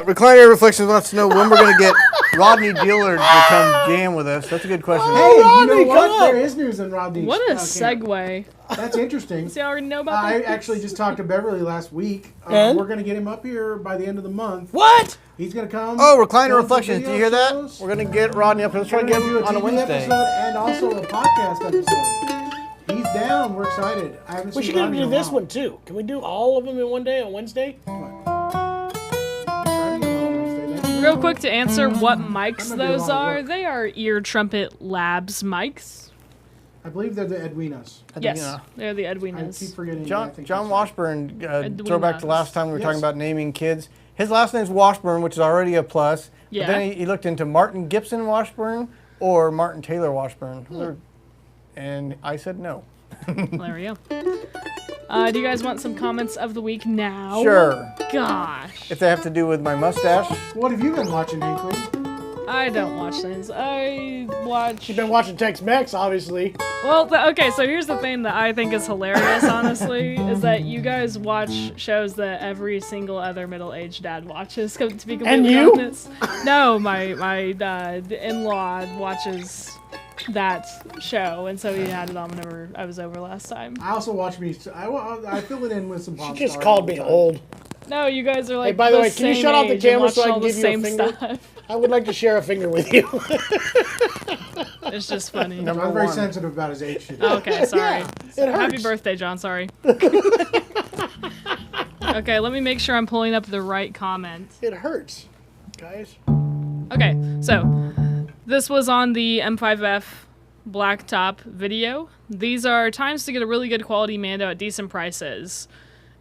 Recliner Reflections wants to know when we're going to get Rodney Dillard to come jam with us. That's a good question. Hey, you know Rodney, what? come on. There is news on Rodney. what a camp. segue. That's interesting. See, I already know about I that. actually just talked to Beverly last week. And? We're going to get him up here by the end of the month. What? He's going to come. Oh, Recliner film some Reflections. Do you hear video that? shows. We're going to get Rodney up. Let's try We're to get going to him do a on a TV Wednesday. episode and also a podcast episode. He's down. We're excited. I haven't We seen should get him Rodney to in do a this while. one too. Can we do all of them in one day on Wednesday? Try to get him on Wednesday then. Real quick to answer what mics I'm gonna do a those lot of are. work. They are Ear Trumpet Labs mics. I believe they're the Edwinas. Yes, Edwina. they're the I keep Edwinas. forgetting. but I John think John that's Washburn, Edwina. throwback to last time we were talking Yes. about naming kids. His last name's Washburn, which is already a plus. Yeah. But then he looked into Martin Gibson Washburn or Martin Taylor Washburn. And I said no. There we go. Do you guys want some comments of the week now? Sure. Gosh. If they have to do with my mustache. What have you been watching, Hinkley? I don't watch things. I watch. You've been watching Tex-Mex, obviously. Well, okay, so here's the thing that I think is hilarious, honestly, is that you guys watch shows that every single other middle-aged dad watches, to be completely And you? honest. No, my in-law watches that show, and so he had it on whenever I was over last time. I also watch me. I fill it in with some pop She just stars called all the me time. old. No, you guys are like. Hey, by the way, can you same shut off the age and camera so watch I all can the give you a same finger? stuff. I would like to share a finger with you. It's just funny. I'm very sensitive about his age. Oh, okay, sorry. Yeah, it Happy hurts. birthday, John. Sorry. Okay, let me make sure I'm pulling up the right comment. It hurts, guys. Okay, so this was on the M5F blacktop video. These are times to get a really good quality Mando at decent prices.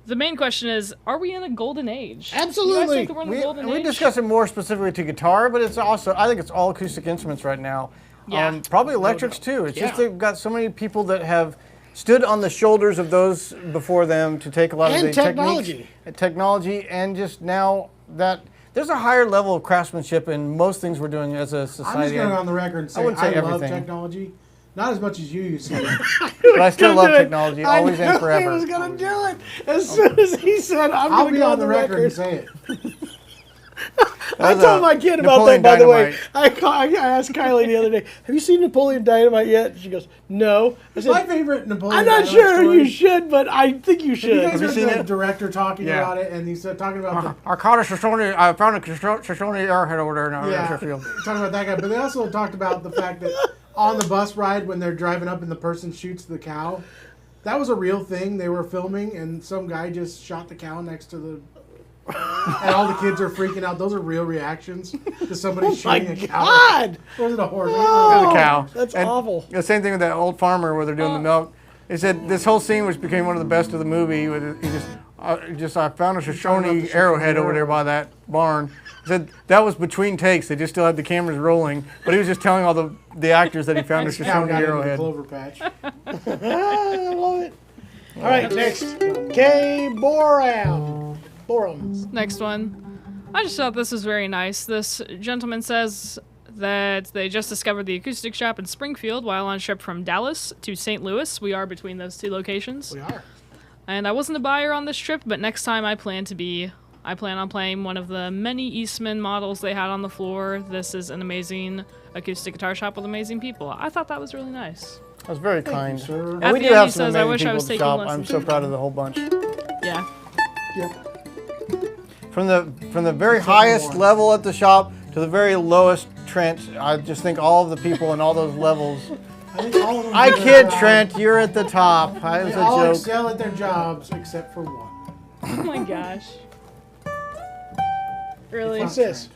The main question is, are we in a golden age? You guys Absolutely. think that we're in a golden We age? discussed it more specifically to guitar, but it's also, I think it's all acoustic instruments right now. Yeah. Probably electrics too. It's just Yeah. they've got so many people that have stood on the shoulders of those before them to take a lot And of the technology. technology, and just now that there's a higher level of craftsmanship in most things we're doing as a I'm just society. going on the record and say I, wouldn't say love everything. technology. Not as much as you used to. But I still love Gonna do it. technology, I always knew and forever. He was gonna do it as soon as he said, "I'm I'll gonna be go on the record and say it. I was told my kid about Napoleon that, by the way. Dynamite. I asked Kylie the other day, "Have you seen Napoleon Dynamite yet?" She goes, "No." I said, My favorite Napoleon "I'm not Dynamite sure story. you should, but I think you You should." guys heard seen the it? director talking Yeah. about it, and he's talking about I caught a Shoshone, I found a Shoshone airhead over there in Sheffield. talking about that guy. But they also talked about the fact that on the bus ride when they're driving up and the person shoots the cow, that was a real thing. They were filming, and some guy just shot the cow next to the. And all the kids are freaking out. Those are real reactions to somebody My shooting a cow. God, Or was it a horse? It was a cow. that's And awful. The same thing with that old farmer where they're doing the milk. They said this whole scene, which became one of the best of the movie, I found a Shoshone arrowhead over there by that barn. He said that was between takes. They just still had the cameras rolling, but he was just telling all the actors that he found a Cow Shoshone got into the arrowhead. clover patch. I love it. All right, next, K. Borum. Next one. I just thought this was very nice. This gentleman says that they just discovered the acoustic shop in Springfield while on a trip from Dallas to St. Louis. We are between those two locations. We are. And I wasn't a buyer on this trip, but next time I plan on playing one of the many Eastman models they had on the floor. This is an amazing acoustic guitar shop with amazing people. I thought that was really nice. That was very kind. Sir. And At we the do end, have he some says, "I amazing wish I people was at the taking shop. lessons." I'm so proud of the whole bunch. Yeah. Yep. From the very highest level at the shop to the very lowest Trent, I just think all of the people in all those levels. I think all of them I do kid, their job. Trent, you're at the top. It was They a all joke. excel at their jobs except for one. Oh my gosh. Really? What's this?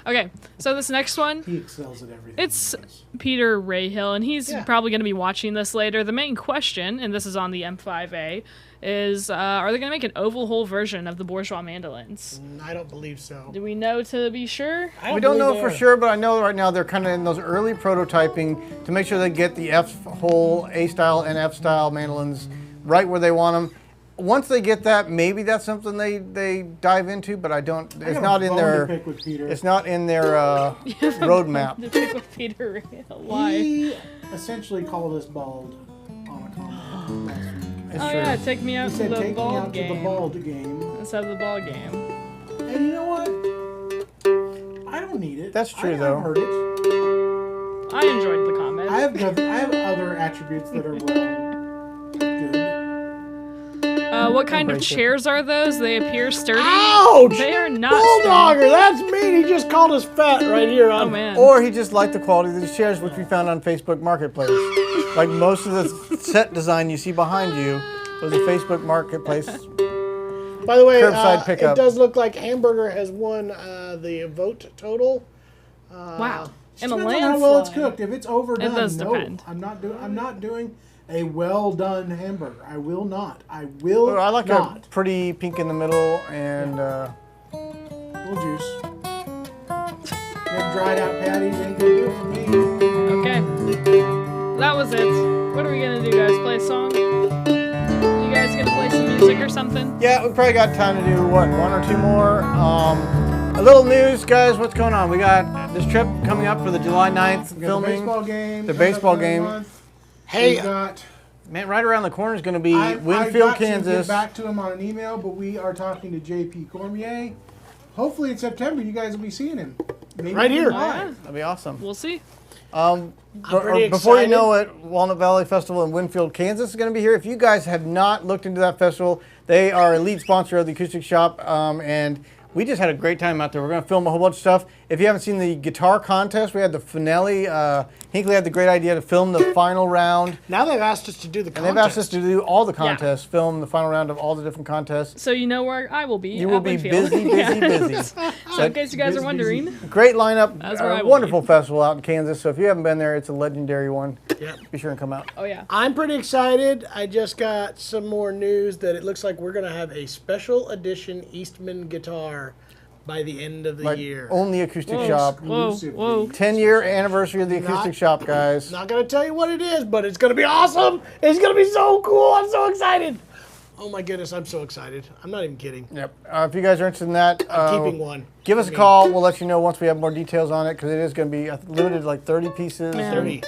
Okay, so this next one, He excels at everything. it's he does. Peter Rahill, and he's Yeah. probably going to be watching this later. The main question, and this is on the M5A, is are they going to make an oval hole version of the bourgeois mandolins? I don't believe so. Do we know to be sure? I We don't know believe for they are. sure, but I know right now they're kind of in those early prototyping to make sure they get the F-hole, A-style and F-style mandolins right where they want them. Once they get that, maybe that's something they dive into, but I don't. I It's got not a in bone to their. pick with Peter. It's not in their roadmap. To pick with Peter Rahill. Why? He essentially called us bald on a comment last week. It's Oh true. yeah, take me out He to said, the "Take me ball out to the game bald game," instead of the ball game. and you know what? I don't need it. That's true, I though. heard it. I enjoyed the comment. I have other attributes that are good. What kind of Embrace it. chairs are those? They appear sturdy. Ouch! They are not sturdy. Bulldogger, that's mean. He just called us fat right here on. Oh man. Or he just liked the quality of these chairs, which we found on Facebook Marketplace. Like most of the set design you see behind you was a Facebook Marketplace. By the way, Curbside it pickup. does look like Hamburger has won the vote total. Wow. In a Depends on landslide. how well it's cooked. If it's overdone, does no. depend. I'm not doing a well done hamburger. I will not. I will Well, I like not. a pretty pink in the middle and Little juice. Them dried out patties ain't gonna do it for me. Okay. That was it. What are we gonna do, guys? Play a song? You guys gonna play some music or something? yeah, we probably got time to do what, one or two more. A little news, guys. What's going on? We got this trip coming up for the July 9th We got filming. the baseball game. The coming up baseball in a game. month. Hey, We got. Man, right around the corner is going to be I Winfield, got to Kansas. get back to him on an email, but we are talking to JP Cormier. Hopefully in September, you guys will be seeing him. Maybe Right here. Yeah, That'd be awesome. we'll see. pretty Before you excited. know it, Walnut Valley Festival in Winfield, Kansas is going to be here. If you guys have not looked into that festival, they are a lead sponsor of the Acoustic Shop, and we just had a great time out there. We're going to film a whole bunch of stuff. If you haven't seen the guitar contest, we had the finale. Hinkley had the great idea to film the final round. now they've asked us to do the And contest. they've asked us to do all the contests, film the final round of all the different contests. So you know where I will be. You at will be Winfield. busy, busy, busy. So in case you guys are wondering, Great lineup, That's where I a will wonderful festival out in Kansas. So if you haven't been there, it's a legendary one. Yeah. Be sure and come out. oh yeah. I'm pretty excited. I just got some more news that it looks like we're going to have a special edition Eastman guitar by the end of the Like, year. own the Acoustic Shop. Whoa, whoa. 10-year anniversary of the Acoustic Shop, guys. Not going to tell you what it is, but it's going to be awesome. It's going to be so cool. I'm so excited. Oh my goodness, I'm so excited. I'm not even kidding. Yep. If you guys are interested in that, Keeping one. give us a call. We'll let you know once we have more details on it because it is going to be limited to like 30 pieces. Man. 30.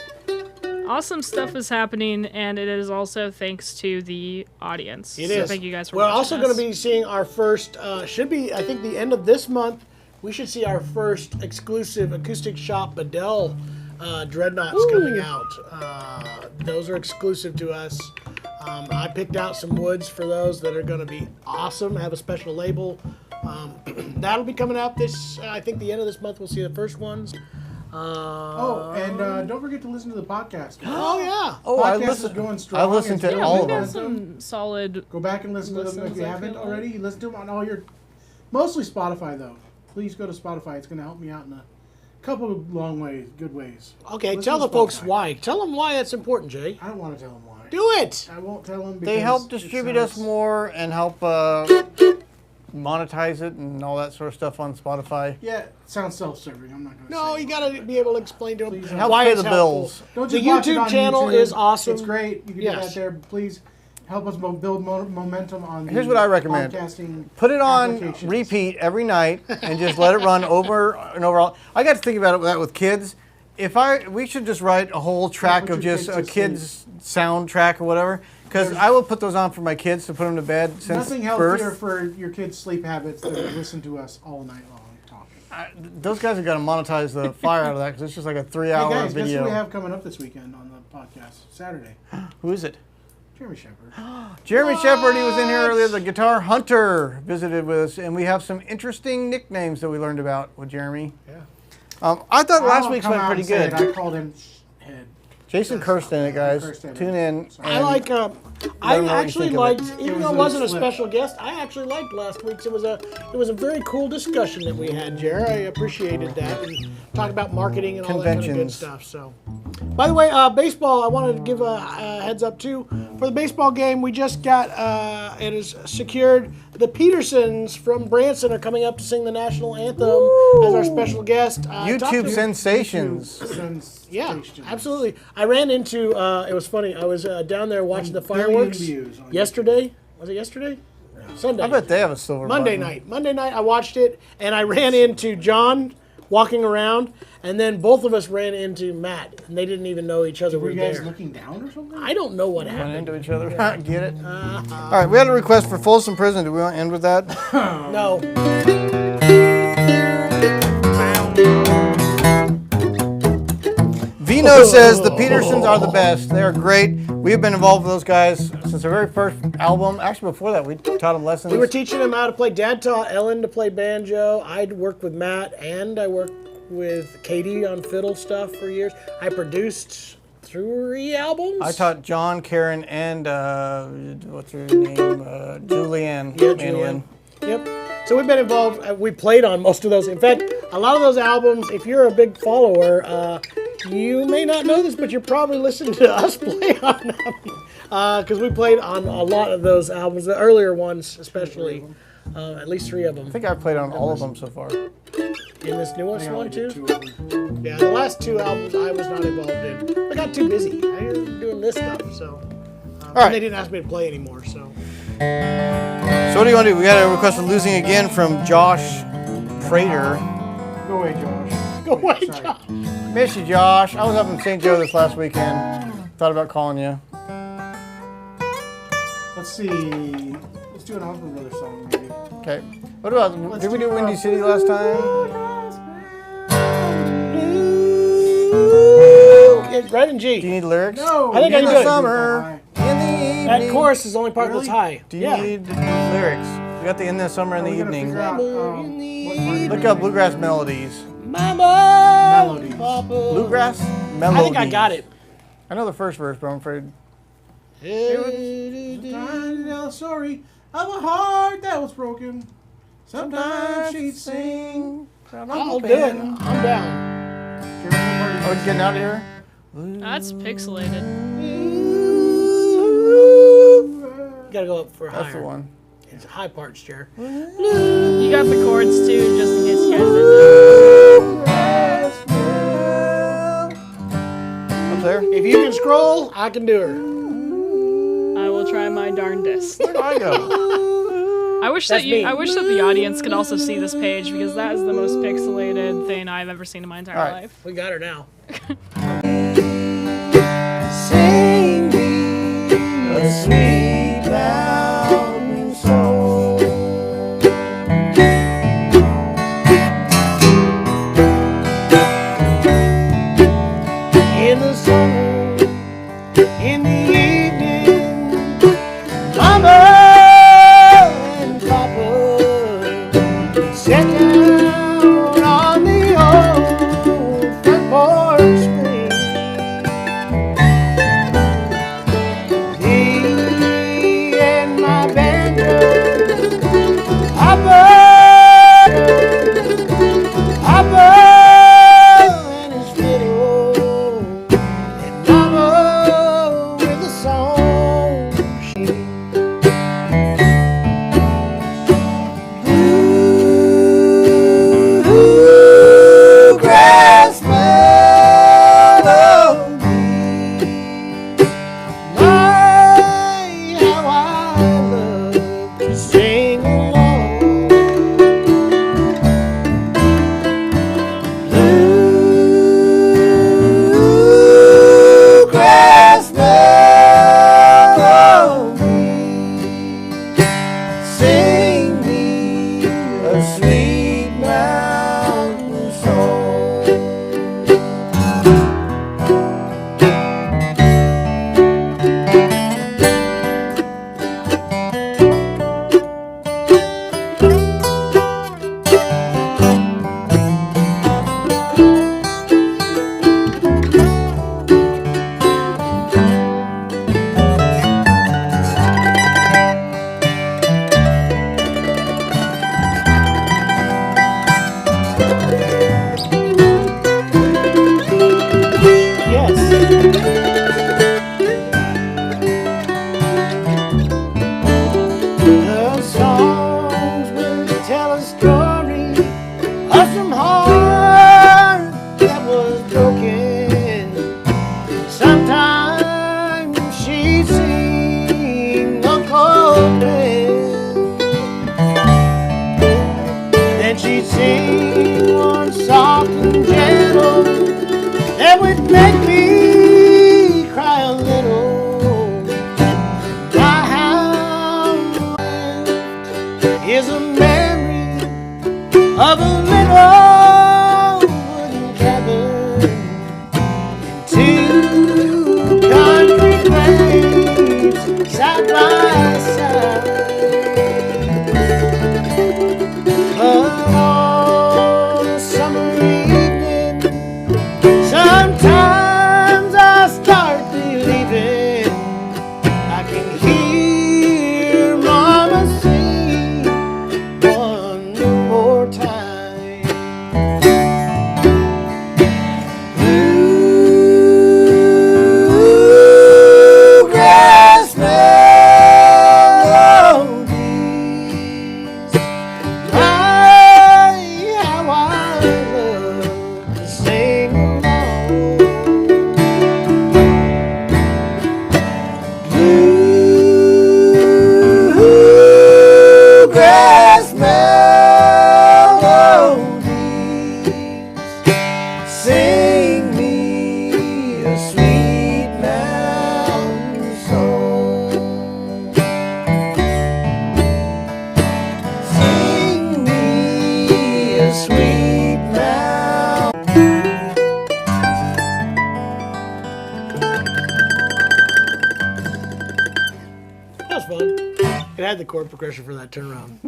Awesome stuff is happening, and it is also thanks to the audience. It so is. Thank you guys for We're watching also us. going to be seeing our first, should be, I think, the end of this month. We should see our first exclusive Acoustic Shop Bedell dreadnoughts coming out. Those are exclusive to us. I picked out some woods for those that are going to be awesome. Have a special label. That'll be coming out this. I think the end of this month we'll see the first ones. Oh, and don't forget to listen to the podcast. Oh yeah. Oh, I Podcast is listened. going strong. I listened It's to going Yeah, all we've of got them. some solid. Go back and listen to them if Listens, you I haven't feel already. like. Listen to them on all your, mostly Spotify though. Please go to Spotify. It's going to help me out in a couple of long ways, good ways. Okay, Listen tell to the folks Spotify. why. Tell them why that's important, Jay. I don't want to tell them why. Do it. I won't tell them because They help it distribute us sounds- more and help monetize it and all that sort of stuff on Spotify. Yeah, it sounds self-serving. I'm not going to No, say you got to be able to explain to them Please help why pay it's the helpful. bills. Don't The just watch it YouTube on channel YouTube. is awesome. It's great. You can Yes. do that there. Please help us build momentum on the Here's what I recommend. podcasting Put it on applications. repeat every night and just let it run over and over. I got to think about that with kids. We should just write a whole track put of your just kids a to kid's soundtrack or whatever. Because I will put those on for my kids to put them to bed since Nothing healthier birth. for your kids' sleep habits than to listen to us all night long talking. Those guys have got to monetize the fire out of that because it's just like a 3-hour Hey guys, guess video. who we have coming up this weekend on the podcast? Saturday. Who is it? Jeremy Shepard. Jeremy Shepard, he was in here earlier. The guitar hunter visited with us, and we have some interesting nicknames that we learned about with Jeremy. Yeah. I thought last I'll week's come went out pretty and say good. it. I called him head. Jason cursed in it, guys. Cursed in it. Tune in. Sorry. I and like. let I them know what you actually think of liked, it. even It though it was a wasn't a slip. special guest. I actually liked last week's. It was a very cool discussion that we had, Jer. I appreciated that and talk about marketing and all that kind of good Conventions. stuff. So, by the way, baseball. I wanted to give a heads up too for the baseball game. We just got it is secured. The Petersons from Branson are coming up to sing the national anthem as our special guest. I talked YouTube to- sensations. Yeah, Sensations. absolutely. I ran into. It was funny. I was down there watching the Billion fireworks views on yesterday. Was it yesterday? Sunday. I bet they have a silver Monday button. night. Monday night, I watched it, and I ran into John walking around, and then both of us ran into Matt, and they didn't even know each other Were were you guys there. looking down or something? I don't know what Run happened. into each other. Get it? All right, we had a request for Folsom Prison. Do we want to end with that? No. Vino says the Petersons are the best. They are great. We've been involved with those guys since their very first album. Actually, before that, we taught them lessons. We were teaching him how to play. Dad taught Ellen to play banjo. I'd worked with Matt, and I worked with Katie on fiddle stuff for years. I produced 3 albums. I taught John, Karen, and what's her name? Julianne. Yeah, mandolin. Julianne. Yep. So we've been involved. We played on most of those. In fact, a lot of those albums, if you're a big follower, you may not know this, but you're probably listening to us play on them. Because we played on a lot of those albums, the earlier ones especially. At least 3 of them. I think I've played on all of them so far. In this newest I only one, did too? 2 of them. Yeah, the last 2 albums I was not involved in. I got too busy. I was doing this stuff, so. right. And they didn't ask me to play anymore, so. So what do you want to do? We got a request for Losing Again from Josh Prater. Go away, Josh. Go away, Sorry. Josh. Miss you, Josh. I was up in St. Joe this last weekend. Thought about calling you. Let's see. Let's do an Osborne Brothers song, maybe. Okay. What about, did we do Windy City last time? It's red and Do you G. need lyrics? No. I think I In can the do it. summer, in the evening. That chorus is the only part that's Really? high. Do you Yeah. need lyrics? We got the In the Summer in the We gotta Evening. figure out, what part Look up Bluegrass Melodies. Mama. Melodies. Papa. Bluegrass Melodies. I think I got it. I know the first verse, but I'm afraid. Trying to tell a story of a heart that was broken. Sometimes she'd sing. I'll do it. I'm down. Oh, it's getting out of here? That's pixelated. You gotta go up for higher. That's the one. It's high parts, Jer. You got the chords too, just in case you guys didn't know. Up there? If you can scroll, I can do her. I will try my darndest. Where do I go? I wish That's that me. I wish that the audience could also see this page because that is the most pixelated thing I've ever seen in my entire All right. life. We got her now. Sing me a sweet mountain song. In the summer, in the evening, Mama and Papa sit down on the old front porch swing. Me and my banjo, Papa and his fiddle, and Mama with a song machine. Bluegrass melody. My, how I love to sing along. Bluegrass melody. Sing me a sweet mountain song. The songs will tell a story of some heart that was broken. Sometimes she'd sing a couplet, then she'd sing one soft and gentle that would make me cry a little. Is a memory of a little wooden cabin and two concrete graves side by side. But on a summer evening, sometimes I start believing I can hear Mama sing one more time. Bluegrass melody. It had the chord progression for that turnaround.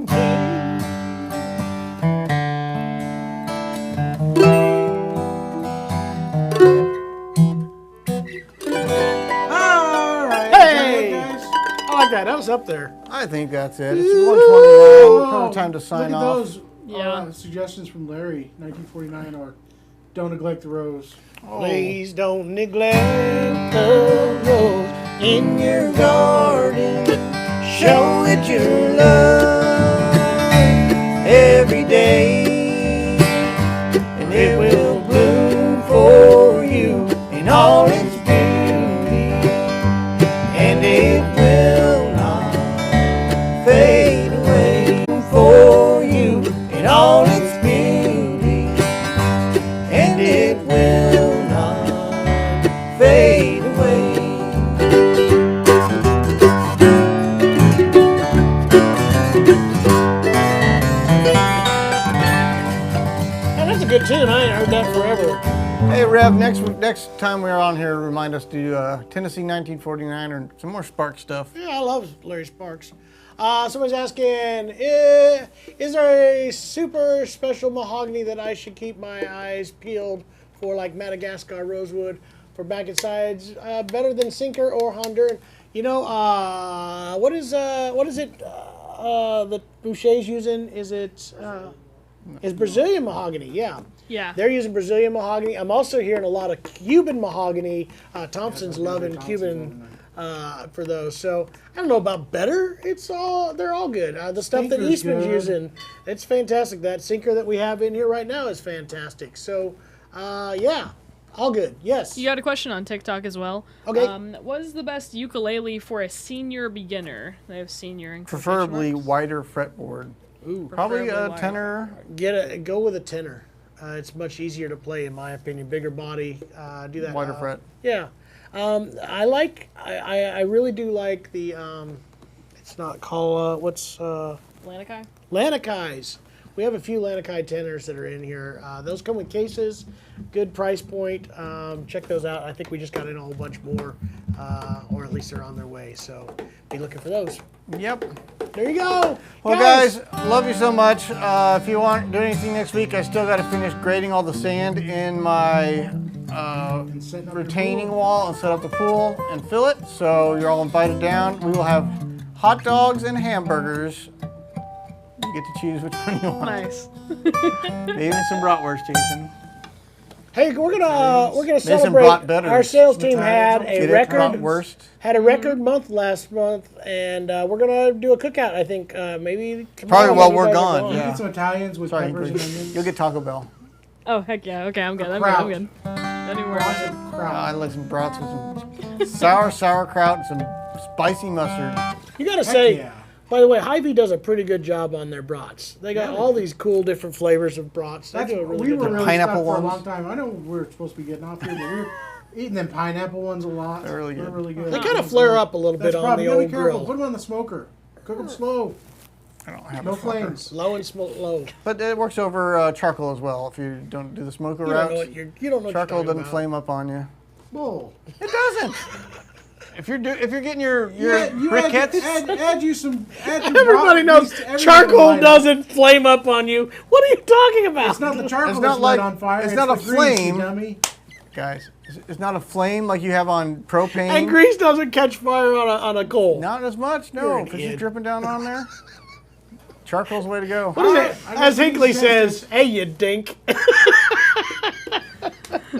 All right. Hey! Guys. I like that. That was up there. I think that's it. It's 1:20 now. Perfect time to sign Look at off. those Yeah. suggestions from Larry, 1949, or Don't Neglect the Rose. Please don't neglect the rose in your garden. Show it your love every day, and it will bloom for you in all its beauty, and it will not fade away for you in all its beauty, and it will not fade away. And that's a good tune. I ain't heard that forever. Hey, Rev, next time we're on here, remind us to do Tennessee 1949 or some more Spark stuff. Yeah, I love Larry Sparks. Somebody's asking, is there a super special mahogany that I should keep my eyes peeled for, like Madagascar rosewood, for back and sides, better than Sinker or Honduran? You know, what is it that Boucher's using? Is it is Brazilian mahogany? Yeah. Yeah. They're using Brazilian mahogany. I'm also hearing a lot of Cuban mahogany. Thompson's loving Cuban for those. So I don't know about better. They're all good. The stuff that Sinker's Eastman's good. using, it's fantastic. That Sinker that we have in here right now is fantastic. So yeah, all good. Yes. You got a question on TikTok as well. Okay. What is the best ukulele for a senior beginner? They have senior in quotation Preferably marks. wider fretboard. Ooh. Probably Preferably a wider. tenor, Go with a tenor. It's much easier to play, in my opinion. Bigger body. Do that. wider fret. Yeah. I really do like the, it's not called, Lanikai? Lanikais. We have a few Lanikai tenors that are in here. Those come with cases, good price point. Check those out. I think we just got in a whole bunch more, or at least they're on their way. So be looking for those. Yep. There you go. Well, guys, love you so much. If you want to do anything next week, I still got to finish grading all the sand in my setting up your retaining pool. wall and set up the pool and fill it. So you're all invited down. We will have hot dogs and hamburgers. You get to choose which one you want. Nice. Maybe some bratwurst, Jason. Hey, we're gonna Maybe some celebrate. brat betters. Our sales team had Get a it? record. Bratwurst. Had a record month last month, and we're gonna do a cookout. I think maybe tomorrow Probably while when you we're guys are gone, You yeah. get some Italians with Sorry, peppers and Ingrid. onions. You'll get Taco Bell. Oh, heck yeah. Okay, I'm good. I'm Kraut. good. Don't even worry about it. I like some brats with some sour sauerkraut and some spicy mustard. You gotta Heck say, yeah. by the way, Hy-Vee does a pretty good job on their brats. They got all these cool different flavors of brats. They That's, do a really we good were job. really Pineapple stuck for a ones? long time. I know we're supposed to be getting off here, but we're eating them pineapple ones a lot. They're really good. They're really good. They kind of flare up a little That's bit on probably, the you gotta old be careful. grill. Put them on the smoker. Cook them slow. I don't have No a smoker. flames. Low and low. But it works over charcoal as well if you don't do the smoker You don't know route. what you don't know what Charcoal you're doesn't talking flame up on you. Bull. It doesn't. If you're getting your Yeah, you briquettes, add you some. Add some Everybody raw knows grease to everything charcoal light up. doesn't flame up on you. What are you talking about? It's not the charcoal It's that's not like- lit on fire. it's not a the grease, you flame. dummy. guys, it's not a flame like you have on propane. And grease doesn't catch fire on a coal. Not as much, You're no, an because idiot. you're dripping down on there. Charcoal's the way to go. What is it? I got As these Hinkley tested. says, hey, you dink.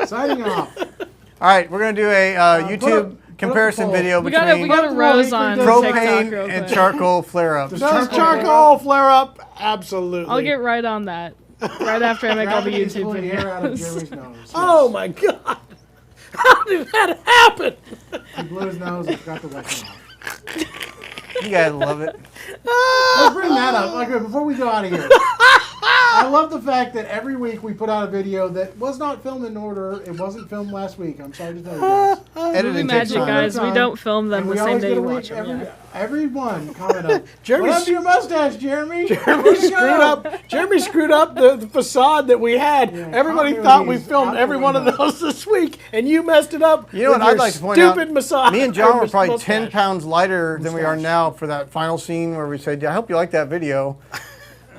Signing off. All right, we're gonna do a YouTube comparison poll. video We between got a Put rose the on roll TikTok propane real and quick. charcoal flare-ups. Does charcoal flare up? Absolutely. I'll get right on that. Right after I make all the Gravity's YouTube pulling hair out of videos. Jeremy's nose. Oh my God. How did that happen? He blew his nose and forgot to wipe it off. You guys love it. Let's bring that up. Okay, before we go out of here. I love the fact that every week we put out a video that was not filmed in order. It wasn't filmed last week. I'm sorry to tell you guys. Movie Editing takes magic, time. guys. We don't film them And the we same always day get you a watch week. them. Yeah. Everyone comment up. Jeremy What happened to your mustache, Jeremy? Jeremy screwed up the facade that we had. Everybody thought we filmed every one of those this week, and you messed it up. You know what I'd like to point out? Me and John were probably 10 pounds lighter than we are now for that final scene where we said, I hope you like that video.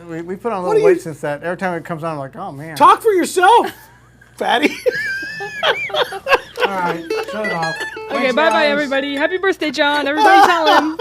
We put on a little weight since that. Every time it comes on, I'm like, oh, man. Talk for yourself, fatty. All right, shut it off. Okay, bye-bye, everybody. Happy birthday, John. Everybody tell him.